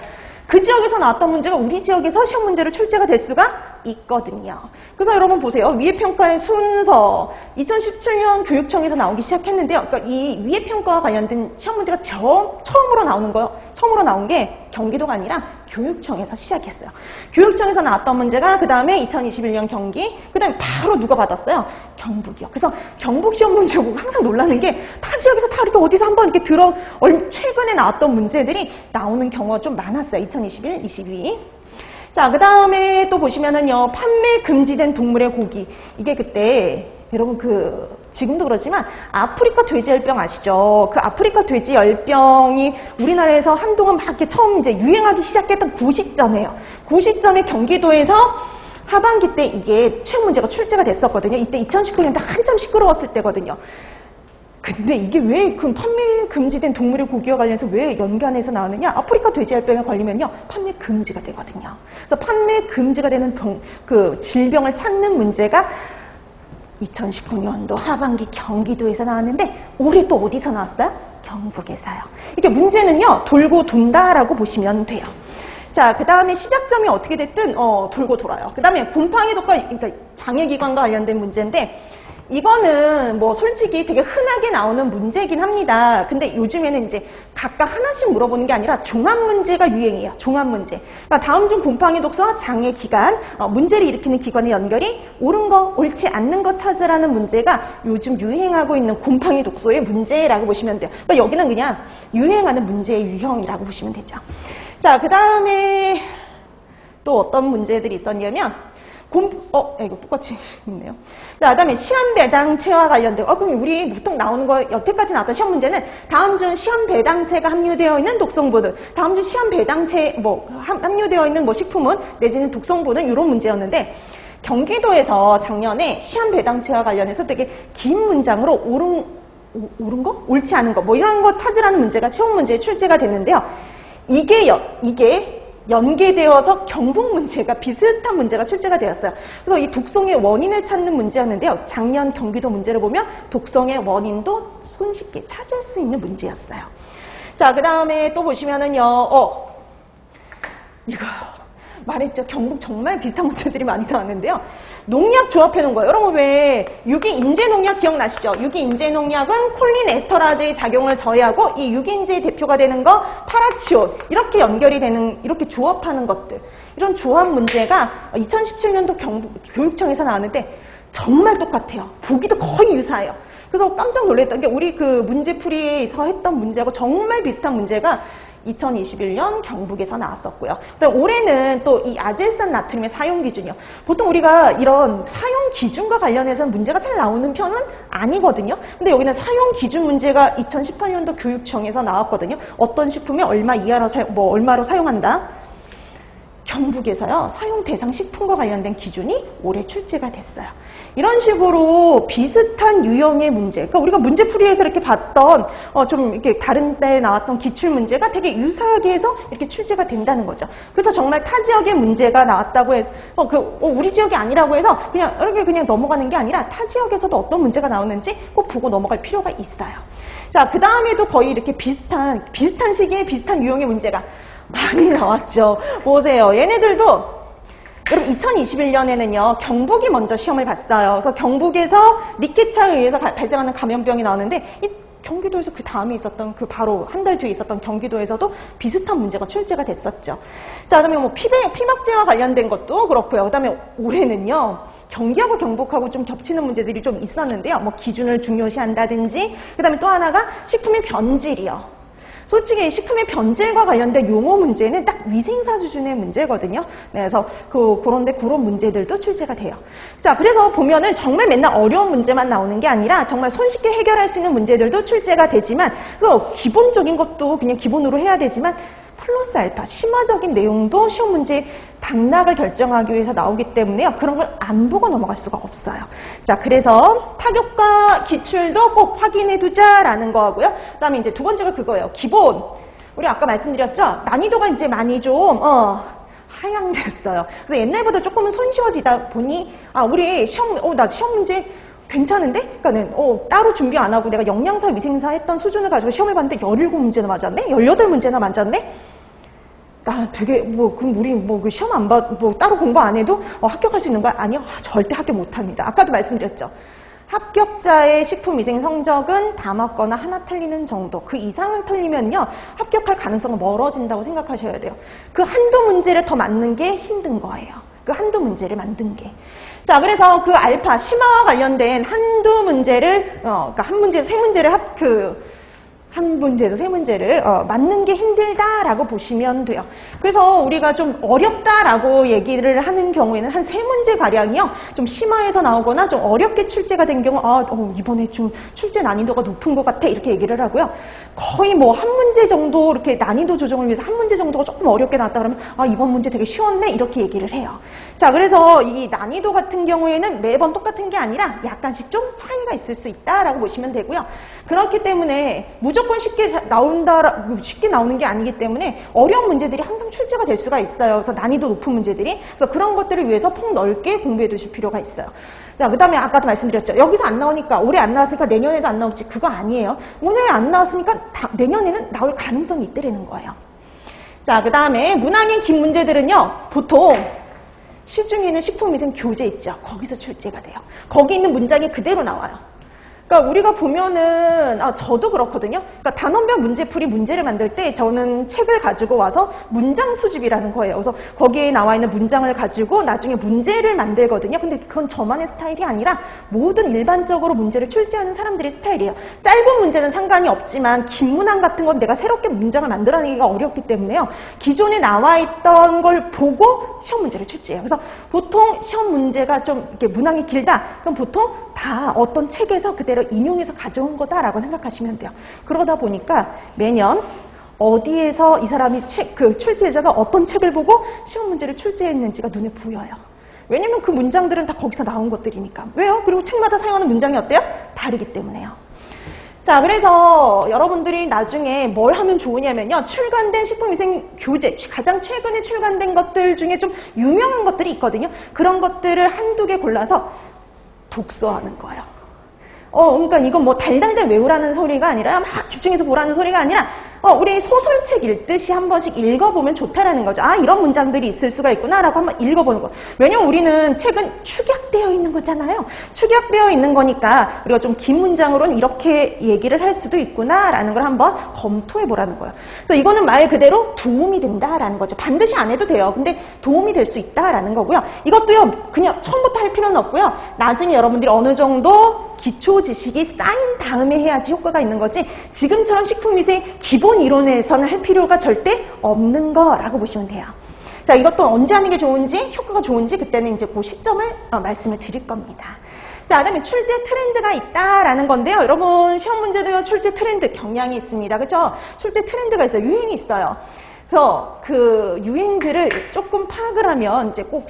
S1: 그 지역에서 나왔던 문제가 우리 지역에서 시험 문제로 출제가 될 수가 있거든요. 그래서 여러분 보세요. 위해평가의 순서 2017년 교육청에서 나오기 시작했는데요. 그러니까 이 위해평가와 관련된 시험 문제가 처음으로 나오는 거예요. 처음으로 나온 게 경기도가 아니라 교육청에서 시작했어요. 교육청에서 나왔던 문제가 그 다음에 2021년 경기, 그 다음에 바로 누가 받았어요? 경북이요. 그래서 경북 시험 문제 보고 항상 놀라는 게 타 지역에서 다 이렇게 어디서 한번 이렇게 최근에 나왔던 문제들이 나오는 경우가 좀 많았어요. 2021, 22. 자, 그 다음에 또 보시면은요, 판매 금지된 동물의 고기. 이게 그때, 여러분 지금도 그렇지만, 아프리카 돼지열병 아시죠? 그 아프리카 돼지열병이 우리나라에서 한동안 막 이렇게 처음 이제 유행하기 시작했던 그 시점이에요. 그 시점에 경기도에서 하반기 때 이게 시험 문제가 출제가 됐었거든요. 이때 2019년도 한참 시끄러웠을 때거든요. 근데 이게 왜 그 판매 금지된 동물의 고기와 관련해서 왜 연관해서 나오느냐? 아프리카 돼지열병에 걸리면요, 판매 금지가 되거든요. 그래서 판매 금지가 되는 그 질병을 찾는 문제가 2019년도 하반기 경기도에서 나왔는데 올해 또 어디서 나왔어요? 경북에서요. 이게 문제는요, 돌고 돈다라고 보시면 돼요. 자, 그 다음에 시작점이 어떻게 됐든 돌고 돌아요. 그 다음에 곰팡이 독과 그러니까 장애기관과 관련된 문제인데 이거는 뭐 솔직히 되게 흔하게 나오는 문제이긴 합니다. 근데 요즘에는 이제 각각 하나씩 물어보는 게 아니라 종합 문제가 유행이에요. 종합 문제. 그러니까 다음 중 곰팡이 독소 장애 기관, 문제를 일으키는 기관의 연결이 옳은 거, 옳지 않는 거 찾으라는 문제가 요즘 유행하고 있는 곰팡이 독소의 문제라고 보시면 돼요. 그러니까 여기는 그냥 유행하는 문제의 유형이라고 보시면 되죠. 자, 그 다음에 또 어떤 문제들이 있었냐면 이거 똑같이 있네요. 자, 그 다음에 시험 배당체와 관련된, 그럼 우리 보통 나오는 거, 여태까지 나왔던 시험 문제는 다음 중 시험 배당체가 함유되어 있는 독성분은, 다음 중 시험 배당체, 함유되어 있는 식품은, 내지는 독성분은 이런 문제였는데, 경기도에서 작년에 시험 배당체와 관련해서 되게 긴 문장으로 옳은 거? 옳지 않은 거, 이런 거 찾으라는 문제가 시험 문제에 출제가 됐는데요. 이게 연계되어서 경북 문제가 비슷한 문제가 출제가 되었어요. 그래서 이 독성의 원인을 찾는 문제였는데요. 작년 경기도 문제를 보면 독성의 원인도 손쉽게 찾을 수 있는 문제였어요. 자, 그 다음에 또 보시면은요, 이거 말했죠. 경북 정말 비슷한 문제들이 많이 나왔는데요. 농약 조합해 놓은 거예요. 여러분 왜 유기인재농약 기억나시죠? 유기인재농약은 콜린 에스터라제의 작용을 저해하고 이 유기인재의 대표가 되는 거 파라치온 이렇게 연결이 되는 이렇게 조합하는 것들 이런 조합 문제가 2017년도 경북 교육청에서 나왔는데 정말 똑같아요. 보기도 거의 유사해요. 그래서 깜짝 놀랐던 게 우리 그 문제풀이에서 했던 문제하고 정말 비슷한 문제가 2021년 경북에서 나왔었고요. 그다음 올해는 또 이 아질산 나트륨의 사용 기준이요. 보통 우리가 이런 사용 기준과 관련해서는 문제가 잘 나오는 편은 아니거든요. 근데 여기는 사용 기준 문제가 2018년도 교육청에서 나왔거든요. 어떤 식품에 얼마 이하로 얼마로 사용한다? 경북에서요. 사용 대상 식품과 관련된 기준이 올해 출제가 됐어요. 이런 식으로 비슷한 유형의 문제, 그러니까 우리가 문제풀이에서 이렇게 봤던 좀 이렇게 다른 데 나왔던 기출 문제가 되게 유사하게 해서 이렇게 출제가 된다는 거죠. 그래서 정말 타 지역의 문제가 나왔다고 해서 우리 지역이 아니라고 해서 그냥 이렇게 그냥 넘어가는 게 아니라 타 지역에서도 어떤 문제가 나오는지 꼭 보고 넘어갈 필요가 있어요. 자, 그 다음에도 거의 이렇게 비슷한 시기에 비슷한 유형의 문제가 많이 나왔죠. 보세요. 얘네들도 여러분 2021년에는요 경북이 먼저 시험을 봤어요. 그래서 경북에서 리케차에 의해서 발생하는 감염병이 나오는데 이 경기도에서 그 다음에 있었던 그 바로 한 달 뒤에 있었던 경기도에서도 비슷한 문제가 출제가 됐었죠. 자, 그다음에 뭐 피막제와 관련된 것도 그렇고요. 그다음에 올해는요. 경기하고 경북하고 좀 겹치는 문제들이 좀 있었는데요. 뭐 기준을 중요시한다든지, 그 다음에 또 하나가 식품의 변질이요. 솔직히 식품의 변질과 관련된 용어 문제는 딱 위생사 수준의 문제거든요. 네, 그래서 그런데 그런 문제들도 출제가 돼요. 자, 그래서 보면은 정말 맨날 어려운 문제만 나오는 게 아니라 정말 손쉽게 해결할 수 있는 문제들도 출제가 되지만, 그래서 기본적인 것도 그냥 기본으로 해야 되지만, 플러스 알파, 심화적인 내용도 시험 문제 당락을 결정하기 위해서 나오기 때문에요. 그런 걸 안 보고 넘어갈 수가 없어요. 자, 그래서 타격과 기출도 꼭 확인해 두자라는 거고요. 그 다음에 이제 두 번째가 그거예요. 기본. 우리 아까 말씀드렸죠? 난이도가 이제 많이 좀, 하향됐어요. 그래서 옛날보다 조금은 손쉬워지다 보니, 우리 나 시험 문제 괜찮은데? 그러니까는, 따로 준비 안 하고 내가 영양사, 위생사 했던 수준을 가지고 시험을 봤는데 17문제나 맞았네? 18문제나 맞았네? 되게, 그럼 우리 그 시험 안 따로 공부 안 해도 합격할 수 있는 거야? 아니요. 절대 합격 못 합니다. 아까도 말씀드렸죠. 합격자의 식품위생 성적은 다 맞거나 하나 틀리는 정도. 그 이상을 틀리면요. 합격할 가능성은 멀어진다고 생각하셔야 돼요. 그 한두 문제를 더 맞는 게 힘든 거예요. 그 한두 문제를 만든 게. 자, 그래서 그 알파, 심화와 관련된 한두 문제를, 그러니까 한 문제에서 세 문제를 한 문제에서 세 문제를 맞는 게 힘들다라고 보시면 돼요. 그래서 우리가 좀 어렵다라고 얘기를 하는 경우에는 한 세 문제 가량이요. 좀 심화해서 나오거나 좀 어렵게 출제가 된 경우 이번에 좀 출제 난이도가 높은 것 같아 이렇게 얘기를 하고요. 거의 뭐 한 문제 정도 이렇게 난이도 조정을 위해서 한 문제 정도가 조금 어렵게 나왔다 그러면 이번 문제 되게 쉬웠네 이렇게 얘기를 해요. 자, 그래서 이 난이도 같은 경우에는 매번 똑같은 게 아니라 약간씩 좀 차이가 있을 수 있다라고 보시면 되고요. 그렇기 때문에 무조건 쉽게 나오는 게 아니기 때문에 어려운 문제들이 항상 출제가 될 수가 있어요. 그래서 난이도 높은 문제들이. 그래서 그런 것들을 위해서 폭넓게 공부해 두실 필요가 있어요. 자, 그 다음에 아까도 말씀드렸죠. 여기서 안 나오니까, 올해 안 나왔으니까 내년에도 안 나올지 그거 아니에요. 오늘 안 나왔으니까 내년에는 나올 가능성이 있다라는 거예요. 자, 그 다음에 문항의 긴 문제들은요. 보통 시중에는 식품위생 교재 있죠. 거기서 출제가 돼요. 거기 있는 문장이 그대로 나와요. 그러니까 우리가 보면은 저도 그렇거든요. 그러니까 단원별 문제풀이 문제를 만들 때 저는 책을 가지고 와서 문장 수집이라는 거예요. 그래서 거기에 나와 있는 문장을 가지고 나중에 문제를 만들거든요. 근데 그건 저만의 스타일이 아니라 모든 일반적으로 문제를 출제하는 사람들의 스타일이에요. 짧은 문제는 상관이 없지만 긴 문항 같은 건 내가 새롭게 문장을 만들어내기가 어렵기 때문에요. 기존에 나와 있던 걸 보고 시험 문제를 출제해요. 그래서 보통 시험 문제가 좀 이렇게 문항이 길다. 그럼 보통 다 어떤 책에서 그대로 인용해서 가져온 거다라고 생각하시면 돼요. 그러다 보니까 매년 어디에서 이 사람이 출제자가 어떤 책을 보고 시험 문제를 출제했는지가 눈에 보여요. 왜냐면 그 문장들은 다 거기서 나온 것들이니까. 왜요? 그리고 책마다 사용하는 문장이 어때요? 다르기 때문에요. 자, 그래서 여러분들이 나중에 뭘 하면 좋으냐면요. 출간된 식품위생 교재, 가장 최근에 출간된 것들 중에 좀 유명한 것들이 있거든요. 그런 것들을 한두 개 골라서 독서하는 거예요. 그러니까 이건 뭐 달달달 외우라는 소리가 아니라 막 집중해서 보라는 소리가 아니라 우리 소설책 읽듯이 한 번씩 읽어보면 좋다라는 거죠. 이런 문장들이 있을 수가 있구나라고 한번 읽어보는 거. 왜냐면 우리는 책은 축약되어 있는 거잖아요. 축약되어 있는 거니까 우리가 좀 긴 문장으로는 이렇게 얘기를 할 수도 있구나라는 걸 한번 검토해보라는 거예요. 그래서 이거는 말 그대로 도움이 된다라는 거죠. 반드시 안 해도 돼요. 근데 도움이 될 수 있다라는 거고요. 이것도요, 그냥 처음부터 할 필요는 없고요. 나중에 여러분들이 어느 정도 기초 지식이 쌓인 다음에 해야지 효과가 있는 거지 지금처럼 식품위생 기본 이론에서는 할 필요가 절대 없는 거라고 보시면 돼요. 자, 이것도 언제 하는 게 좋은지 효과가 좋은지 그때는 이제 그 시점을 말씀을 드릴 겁니다. 자, 그다음에 출제 트렌드가 있다라는 건데요. 여러분 시험 문제도요 출제 트렌드 경향이 있습니다. 그렇죠? 출제 트렌드가 있어요. 유행이 있어요. 그래서 그 유행들을 조금 파악을 하면 이제 꼭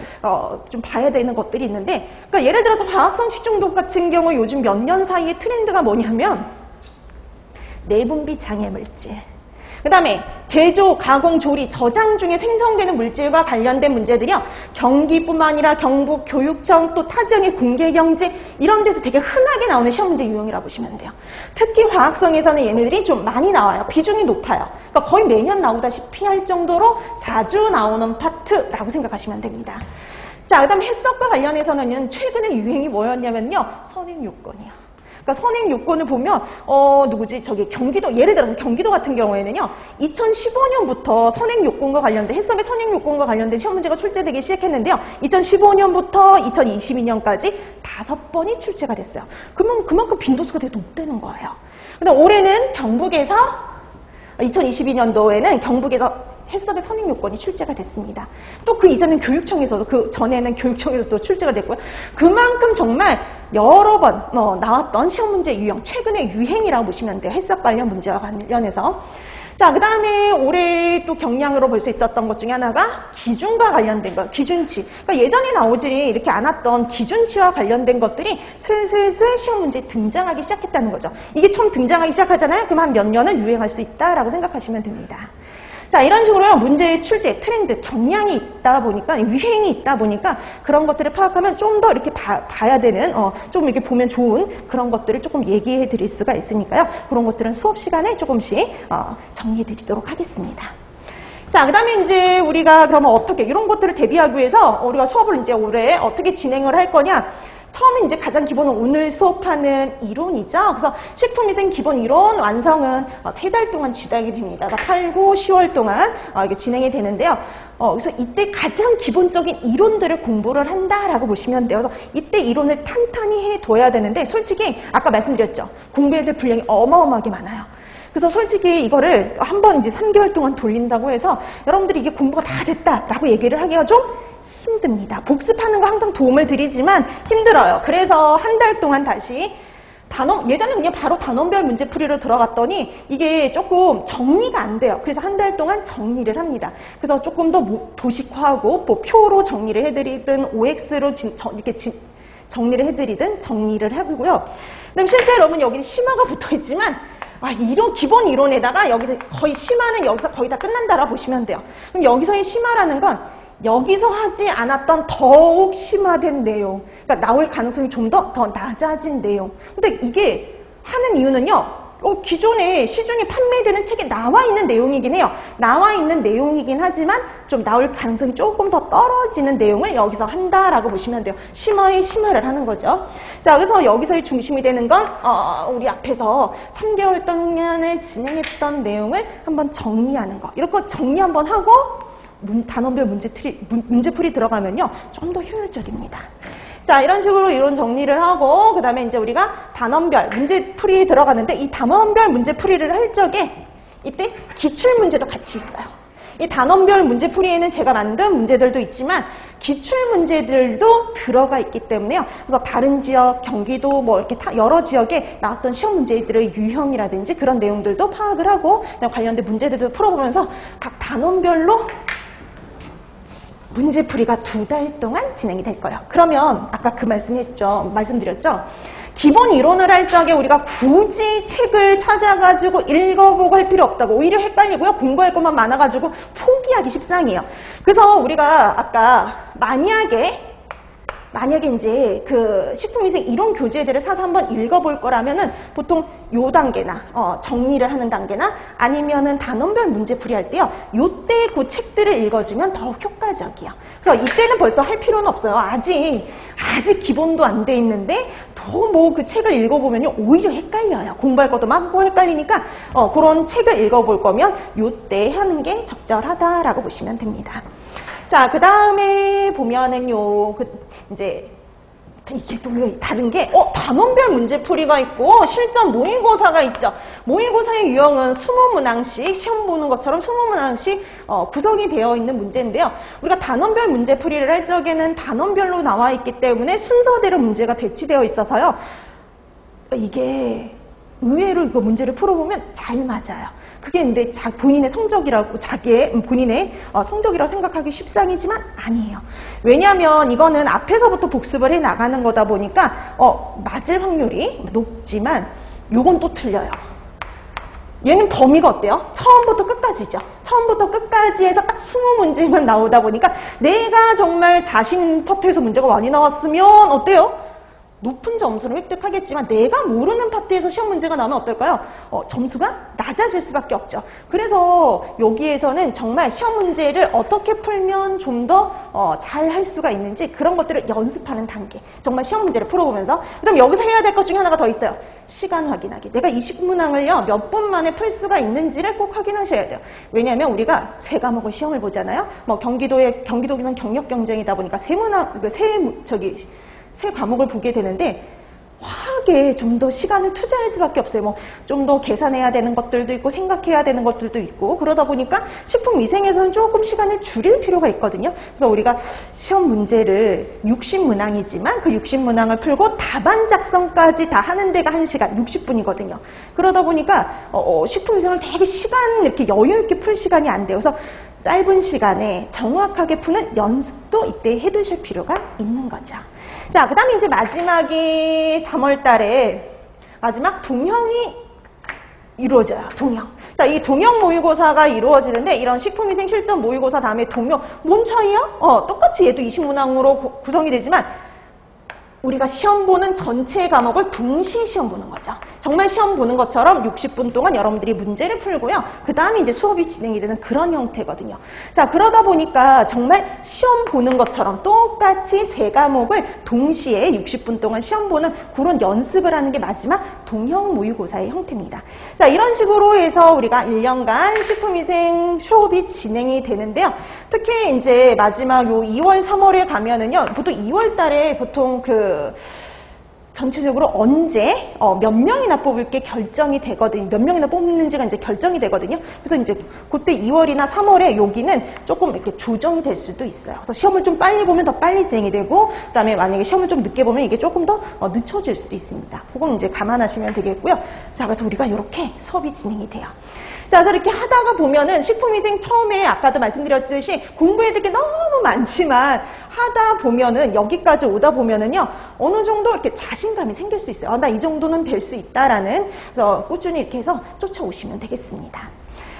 S1: 좀 봐야 되는 것들이 있는데, 그러니까 예를 들어서 화학성 식중독 같은 경우 요즘 몇 년 사이에 트렌드가 뭐냐면 내분비 장애 물질, 그 다음에 제조, 가공, 조리, 저장 중에 생성되는 물질과 관련된 문제들이요. 경기뿐만 아니라 경북, 교육청, 또 타 지역의 공개경제 이런 데서 되게 흔하게 나오는 시험 문제 유형이라고 보시면 돼요. 특히 화학성에서는 얘네들이 좀 많이 나와요. 비중이 높아요. 그러니까 거의 매년 나오다시피 할 정도로 자주 나오는 파트라고 생각하시면 됩니다. 자, 그 다음에 해석과 관련해서는 최근에 유행이 뭐였냐면요. 선행요건이요. 그러니까 선행 요건을 보면 저기 경기도, 예를 들어서 경기도 같은 경우에는요 2015년부터 선행 요건과 관련된 해썹의 선행 요건과 관련된 시험 문제가 출제되기 시작했는데요 2015년부터 2022년까지 5번이 출제가 됐어요. 그러면 그만큼 빈도수가 되게 높다는 거예요. 근데 올해는 경북에서 2022년도에는 경북에서 해썹의 선행 요건이 출제가 됐습니다. 또 그 이전엔 교육청에서도, 그 전에는 교육청에서도 출제가 됐고요. 그만큼 정말 여러 번 나왔던 시험 문제 유형, 최근의 유행이라고 보시면 돼요. 해썹 관련 문제와 관련해서. 자, 그 다음에 올해 또 경량으로 볼 수 있었던 것 중에 하나가 기준과 관련된 거, 기준치. 그러니까 예전에 나오지 이렇게 않았던 기준치와 관련된 것들이 슬슬슬 시험 문제에 등장하기 시작했다는 거죠. 이게 처음 등장하기 시작하잖아요. 그럼 한 몇 년은 유행할 수 있다라고 생각하시면 됩니다. 자, 이런 식으로 문제의 출제, 트렌드, 경향이 있다 보니까, 유행이 있다 보니까 그런 것들을 파악하면 좀 더 이렇게 봐야 되는, 좀 이렇게 보면 좋은 그런 것들을 조금 얘기해 드릴 수가 있으니까요. 그런 것들은 수업 시간에 조금씩 정리해 드리도록 하겠습니다. 자, 그 다음에 이제 우리가 그러면 어떻게, 이런 것들을 대비하기 위해서 우리가 수업을 이제 올해 어떻게 진행을 할 거냐? 처음에 이제 가장 기본은 오늘 수업하는 이론이죠. 그래서 식품위생 기본 이론 완성은 3달 동안 진행이 됩니다. 8, 9, 10월 동안 이게 진행이 되는데요. 그래서 이때 가장 기본적인 이론들을 공부를 한다라고 보시면 돼요. 그래서 이때 이론을 탄탄히 해둬야 되는데 솔직히 아까 말씀드렸죠. 공부해야 될 분량이 어마어마하게 많아요. 그래서 솔직히 이거를 한번 이제 3개월 동안 돌린다고 해서 여러분들이 이게 공부가 다 됐다라고 얘기를 하기가 좀 힘듭니다. 복습하는 거 항상 도움을 드리지만 힘들어요. 그래서 한 달 동안 다시 예전에 그냥 바로 단원별 문제풀이로 들어갔더니 이게 조금 정리가 안 돼요. 그래서 한 달 동안 정리를 합니다. 그래서 조금 더 도식화하고 뭐 표로 정리를 해드리든 OX로 이렇게 정리를 해드리든 정리를 하고요. 그다음 실제 여러분 여기 심화가 붙어있지만 이런 기본 이론에다가 여기서 거의 심화는 여기서 거의 다 끝난다라고 보시면 돼요. 그럼 여기서의 심화라는 건 여기서 하지 않았던 더욱 심화된 내용, 그러니까 나올 가능성이 좀 더 낮아진 내용. 근데 이게 하는 이유는요, 기존에 시중에 판매되는 책에 나와 있는 내용이긴 해요. 나와 있는 내용이긴 하지만 좀 나올 가능성이 조금 더 떨어지는 내용을 여기서 한다라고 보시면 돼요. 심화의 심화를 하는 거죠. 자, 그래서 여기서의 중심이 되는 건 우리 앞에서 3개월 동안에 진행했던 내용을 한번 정리하는 거. 이렇게 정리 한번 하고 단원별 문제풀이 들어가면요 좀 더 효율적입니다. 자, 이런 식으로 이론 정리를 하고 그 다음에 이제 우리가 단원별 문제풀이 들어가는데 이 단원별 문제풀이를 할 적에 이때 기출문제도 같이 있어요. 이 단원별 문제풀이에는 제가 만든 문제들도 있지만 기출문제들도 들어가 있기 때문에요. 그래서 다른 지역, 경기도 뭐 이렇게 여러 지역에 나왔던 시험 문제들의 유형이라든지 그런 내용들도 파악을 하고 관련된 문제들도 풀어보면서 각 단원별로 문제풀이가 2달 동안 진행이 될 거예요. 그러면 아까 그 말씀드렸죠. 기본 이론을 할 적에 우리가 굳이 책을 찾아가지고 읽어보고 할 필요 없다고. 오히려 헷갈리고요. 공부할 것만 많아가지고 포기하기 십상이에요. 그래서 우리가 아까 만약에 이제 그 식품위생 이론 교재들을 사서 한번 읽어볼 거라면은 보통 요 단계나 정리를 하는 단계나 아니면은 단원별 문제풀이 할 때요. 요때 그 책들을 읽어주면 더욱 효과적이에요. 그래서 이때는 벌써 할 필요는 없어요. 아직 기본도 안 돼 있는데 더 뭐 그 책을 읽어보면요 오히려 헷갈려요. 공부할 것도 많고 헷갈리니까 그런 책을 읽어볼 거면 요때 하는 게 적절하다라고 보시면 됩니다. 자, 그 다음에 보면은요, 이제, 이게 또 다른 게, 단원별 문제풀이가 있고, 실전 모의고사가 있죠. 모의고사의 유형은 20문항씩, 시험 보는 것처럼 20문항씩 구성이 되어 있는 문제인데요. 우리가 단원별 문제풀이를 할 적에는 단원별로 나와 있기 때문에 순서대로 문제가 배치되어 있어서요. 이게 의외로 이거 문제를 풀어보면 잘 맞아요. 그게 근데 본인의 성적이라고, 본인의 성적이라고 생각하기 쉽상이지만 아니에요. 왜냐하면 이거는 앞에서부터 복습을 해 나가는 거다 보니까 맞을 확률이 높지만 요건 또 틀려요. 얘는 범위가 어때요? 처음부터 끝까지죠. 처음부터 끝까지 해서 딱 20문제만 나오다 보니까 내가 정말 자신 파트에서 문제가 많이 나왔으면 어때요? 높은 점수를 획득하겠지만 내가 모르는 파트에서 시험 문제가 나오면 어떨까요? 점수가 낮아질 수밖에 없죠. 그래서 여기에서는 정말 시험 문제를 어떻게 풀면 좀 더 잘 할 수가 있는지 그런 것들을 연습하는 단계. 정말 시험 문제를 풀어보면서. 그다음 여기서 해야 될 것 중에 하나가 더 있어요. 시간 확인하기. 내가 20문항을요 몇 분 만에 풀 수가 있는지를 꼭 확인하셔야 돼요. 왜냐하면 우리가 세 과목을 시험을 보잖아요. 뭐 경기도는 경력 경쟁이다 보니까 세 과목을 보게 되는데 화학에 좀 더 시간을 투자할 수밖에 없어요. 뭐 좀 더 계산해야 되는 것들도 있고 생각해야 되는 것들도 있고 그러다 보니까 식품위생에서는 조금 시간을 줄일 필요가 있거든요. 그래서 우리가 시험 문제를 60문항이지만 그 60문항을 풀고 답안 작성까지 다 하는 데가 1시간 60분이거든요. 그러다 보니까 식품위생을 되게 이렇게 여유 있게 풀 시간이 안 돼요. 그래서 짧은 시간에 정확하게 푸는 연습도 이때 해두실 필요가 있는 거죠. 자, 그 다음에 이제 마지막이 3월 달에 마지막 동형이 이루어져요. 동형. 자, 이 동형 모의고사가 이루어지는데 이런 식품위생 실전 모의고사 다음에 동형. 뭔 차이야? 똑같이 얘도 20문항으로 구성이 되지만 우리가 시험 보는 전체 과목을 동시에 시험 보는 거죠. 정말 시험 보는 것처럼 60분 동안 여러분들이 문제를 풀고요. 그 다음에 이제 수업이 진행이 되는 그런 형태거든요. 자, 그러다 보니까 정말 시험 보는 것처럼 똑같이 세 과목을 동시에 60분 동안 시험 보는 그런 연습을 하는 게 마지막 동형 모의고사의 형태입니다. 자, 이런 식으로 해서 우리가 1년간 식품위생 수업이 진행이 되는데요. 특히 이제 마지막 요 2월, 3월에 가면은요, 보통 2월 달에 보통 전체적으로 언제 몇 명이나 뽑을 게 결정이 되거든요. 몇 명이나 뽑는지가 이제 결정이 되거든요. 그래서 이제 그때 2월이나 3월에 여기는 조금 이렇게 조정이 될 수도 있어요. 그래서 시험을 좀 빨리 보면 더 빨리 진행이 되고, 그다음에 만약에 시험을 좀 늦게 보면 이게 조금 더 늦춰질 수도 있습니다. 그건 이제 감안하시면 되겠고요. 자, 그래서 우리가 이렇게 수업이 진행이 돼요. 자, 그래서 이렇게 하다가 보면은 식품위생 처음에 아까도 말씀드렸듯이 공부해야 될 게 너무 많지만 하다 보면은 여기까지 오다 보면은요 어느 정도 이렇게 자신감이 생길 수 있어요. 나 이 정도는 될 수 있다라는. 그래서 꾸준히 이렇게 해서 쫓아오시면 되겠습니다.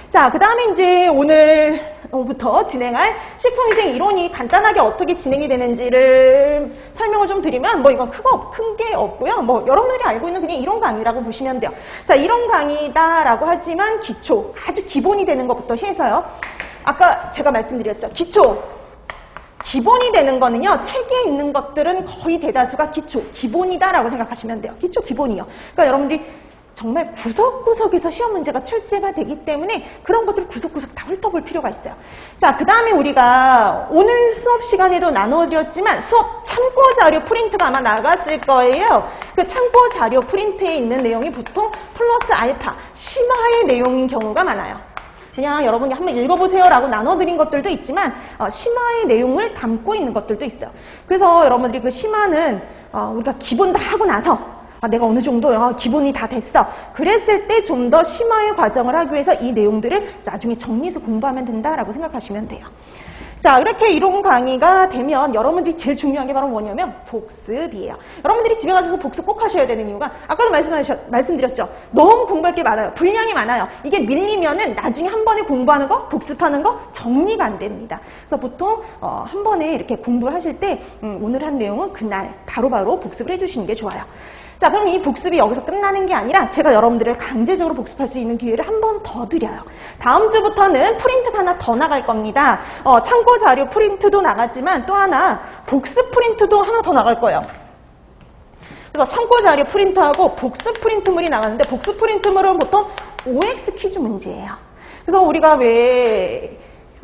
S1: 자, 그 다음에 이제 오늘부터 진행할 식품위생 이론이 간단하게 어떻게 진행이 되는지를 설명을 좀 드리면, 뭐 이건 큰 게 없고요. 뭐 여러분들이 알고 있는 그냥 이론 강의라고 보시면 돼요. 자, 이론 강의다라고 하지만 기초, 아주 기본이 되는 것부터 해서요. 아까 제가 말씀드렸죠. 기본이 되는 거는요, 책에 있는 것들은 거의 대다수가 기본이다라고 생각하시면 돼요. 기본이요. 그러니까 여러분들이 정말 구석구석에서 시험 문제가 출제가 되기 때문에 그런 것들을 구석구석 다 훑어볼 필요가 있어요. 자, 그 다음에 우리가 오늘 수업 시간에도 나눠드렸지만 수업 참고 자료 프린트가 아마 나갔을 거예요. 그 참고 자료 프린트에 있는 내용이 보통 플러스 알파, 심화의 내용인 경우가 많아요. 그냥 여러분이 한번 읽어보세요 라고 나눠드린 것들도 있지만 심화의 내용을 담고 있는 것들도 있어요. 그래서 여러분들이 그 심화는 우리가 기본 다 하고 나서 내가 어느 정도 기본이 다 됐어. 그랬을 때 좀 더 심화의 과정을 하기 위해서 이 내용들을 나중에 정리해서 공부하면 된다라고 생각하시면 돼요. 자, 이렇게 이론 강의가 되면 여러분들이 제일 중요한 게 바로 뭐냐면 복습이에요. 여러분들이 집에 가셔서 복습 꼭 하셔야 되는 이유가 아까도 말씀드렸죠. 너무 공부할 게 많아요. 분량이 많아요. 이게 밀리면은 나중에 한 번에 공부하는 거, 복습하는 거 정리가 안 됩니다. 그래서 보통 한 번에 이렇게 공부를 하실 때 오늘 한 내용은 그날 바로바로 복습을 해주시는 게 좋아요. 자, 그럼 이 복습이 여기서 끝나는 게 아니라 제가 여러분들을 강제적으로 복습할 수 있는 기회를 한 번 더 드려요. 다음 주부터는 프린트가 하나 더 나갈 겁니다. 참고 자료 프린트도 나가지만 또 하나 복습 프린트도 하나 더 나갈 거예요. 그래서 참고 자료 프린트하고 복습 프린트물이 나가는데 복습 프린트물은 보통 OX 퀴즈 문제예요. 그래서 우리가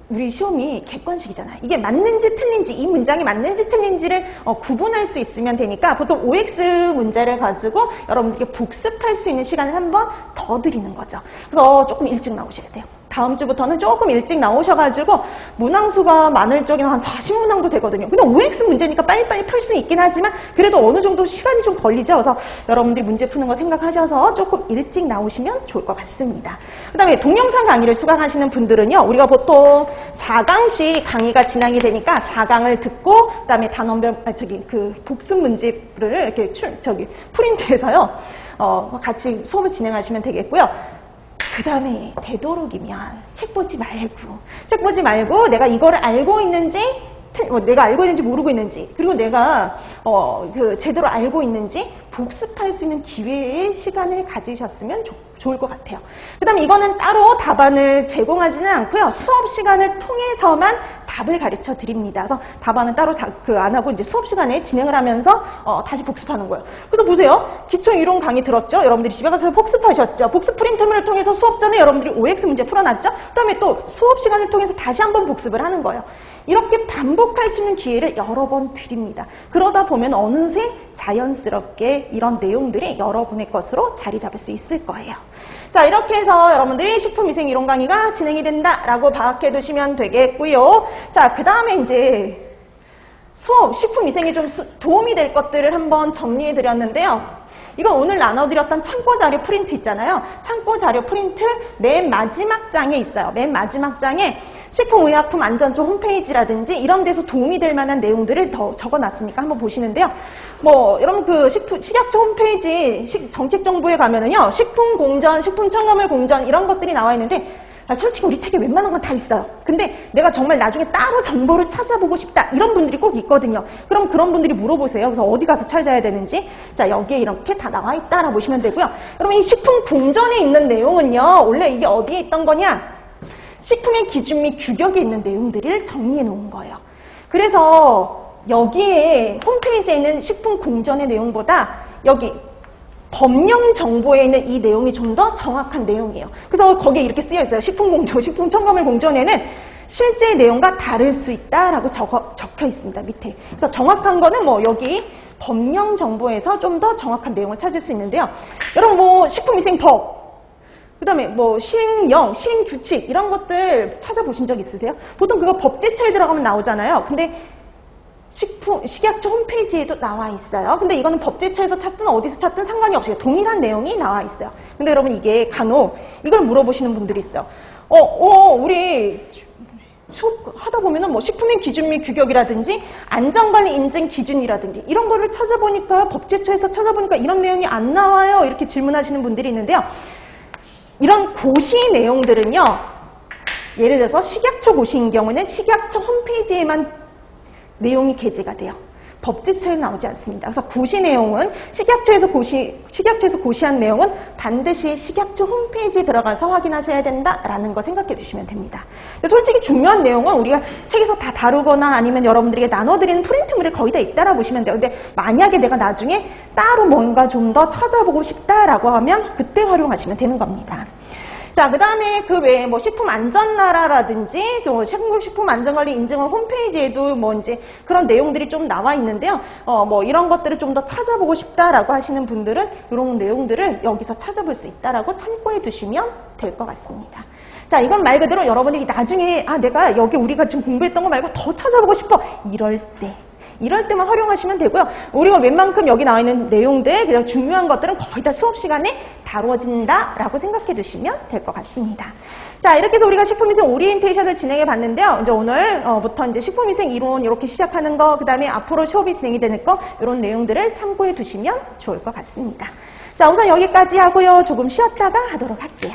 S1: 우리 시험이 객관식이잖아요. 이게 맞는지 틀린지, 이 문장이 맞는지 틀린지를 구분할 수 있으면 되니까 보통 OX 문제를 가지고 여러분들께 복습할 수 있는 시간을 한 번 더 드리는 거죠. 그래서 조금 일찍 나오셔야 돼요. 다음 주부터는 조금 일찍 나오셔가지고 문항수가 많을 적에는 한 40문항도 되거든요. 그냥 OX 문제니까 빨리빨리 풀 수 있긴 하지만 그래도 어느 정도 시간이 좀 걸리죠. 그래서 여러분들이 문제 푸는 거 생각하셔서 조금 일찍 나오시면 좋을 것 같습니다. 그 다음에 동영상 강의를 수강하시는 분들은요. 우리가 보통 4강씩 강의가 진행이 되니까 4강을 듣고 그 다음에 단원별 복습 문제를 이렇게 프린트해서요. 같이 수업을 진행하시면 되겠고요. 그 다음에 되도록이면 책 보지 말고 내가 이거를 알고 있는지 모르고 있는지 그리고 내가 제대로 알고 있는지 복습할 수 있는 기회의 시간을 가지셨으면 좋을 것 같아요. 그 다음에 이거는 따로 답안을 제공하지는 않고요. 수업 시간을 통해서만 답을 가르쳐 드립니다. 그래서 답안은 따로 안 하고 이제 수업 시간에 진행을 하면서 다시 복습하는 거예요. 그래서 보세요. 기초이론 강의 들었죠? 여러분들이 집에 가서 복습하셨죠? 복습 프린트물을 통해서 수업 전에 여러분들이 OX 문제 풀어놨죠? 그 다음에 또 수업 시간을 통해서 다시 한번 복습을 하는 거예요. 이렇게 반복할 수 있는 기회를 여러 번 드립니다. 그러다 보면 어느새 자연스럽게 이런 내용들이 여러분의 것으로 자리 잡을 수 있을 거예요. 자, 이렇게 해서 여러분들이 식품위생 이론 강의가 진행이 된다라고 파악해 두시면 되겠고요. 자, 그 다음에 이제 수업 식품위생에 좀 도움이 될 것들을 한번 정리해 드렸는데요. 이건 오늘 나눠드렸던 참고자료 프린트 있잖아요. 참고자료 프린트 맨 마지막 장에 있어요. 맨 마지막 장에 식품의약품안전처 홈페이지라든지 이런 데서 도움이 될 만한 내용들을 더 적어놨으니까 한번 보시는데요. 여러분 식약처 홈페이지 정책정보에 가면은요. 식품공전, 식품첨가물 공전 이런 것들이 나와 있는데 솔직히 우리 책에 웬만한 건 다 있어요. 근데 내가 정말 나중에 따로 정보를 찾아보고 싶다 이런 분들이 꼭 있거든요. 그럼 그런 분들이 물어보세요. 그래서 어디 가서 찾아야 되는지 자 여기에 이렇게 다 나와 있다라고 보시면 되고요. 여러분 이 식품 공전에 있는 내용은요. 원래 이게 어디에 있던 거냐? 식품의 기준 및 규격에 있는 내용들을 정리해 놓은 거예요. 그래서 여기에 홈페이지에 있는 식품 공전의 내용보다 여기 법령 정보에 있는 이 내용이 좀 더 정확한 내용이에요. 그래서 거기에 이렇게 쓰여 있어요. 식품공정, 식품첨가물 공전에는 실제 내용과 다를 수 있다라고 적혀 있습니다. 밑에. 그래서 정확한 거는 여기 법령 정보에서 좀 더 정확한 내용을 찾을 수 있는데요. 여러분 식품위생법 그 다음에 시행령, 시행규칙 이런 것들 찾아보신 적 있으세요? 보통 그거 법제처에 들어가면 나오잖아요. 근데 식약처 홈페이지에도 나와 있어요. 근데 이거는 법제처에서 찾든 어디서 찾든 상관이 없어요. 동일한 내용이 나와 있어요. 근데 여러분 이게 간혹 이걸 물어보시는 분들이 있어요. 우리 수업 하다 보면은 식품의 기준 및 규격이라든지 안전관리 인증 기준이라든지 이런 거를 찾아보니까 법제처에서 찾아보니까 이런 내용이 안 나와요. 이렇게 질문하시는 분들이 있는데요. 이런 고시 내용들은요. 예를 들어서 식약처 고시인 경우는 식약처 홈페이지에만 내용이 게재가 돼요. 법제처에 나오지 않습니다. 그래서 고시 내용은 식약처에서 고시한 내용은 반드시 식약처 홈페이지에 들어가서 확인하셔야 된다라는 거 생각해 주시면 됩니다. 근데 솔직히 중요한 내용은 우리가 책에서 다 다루거나 아니면 여러분들에게 나눠드리는 프린트물에 거의 다 있다라 보시면 돼요. 근데 만약에 내가 나중에 따로 뭔가 좀 더 찾아보고 싶다라고 하면 그때 활용하시면 되는 겁니다. 자, 그 다음에 그 외에 식품안전나라라든지, 식품안전관리 인증원 홈페이지에도 이제 그런 내용들이 좀 나와 있는데요. 이런 것들을 좀 더 찾아보고 싶다라고 하시는 분들은 이런 내용들을 여기서 찾아볼 수 있다라고 참고해 두시면 될 것 같습니다. 자, 이건 말 그대로 여러분들이 나중에, 내가 여기 우리가 지금 공부했던 거 말고 더 찾아보고 싶어. 이럴 때만 활용하시면 되고요. 우리가 웬만큼 여기 나와 있는 내용들, 그냥 중요한 것들은 거의 다 수업 시간에 다루어진다라고 생각해 두시면 될 것 같습니다. 자, 이렇게 해서 우리가 식품위생 오리엔테이션을 진행해 봤는데요. 이제 오늘부터 이제 식품위생 이론 이렇게 시작하는 거, 그 다음에 앞으로 수업이 진행이 되는 거, 이런 내용들을 참고해 두시면 좋을 것 같습니다. 자, 우선 여기까지 하고요. 조금 쉬었다가 하도록 할게요.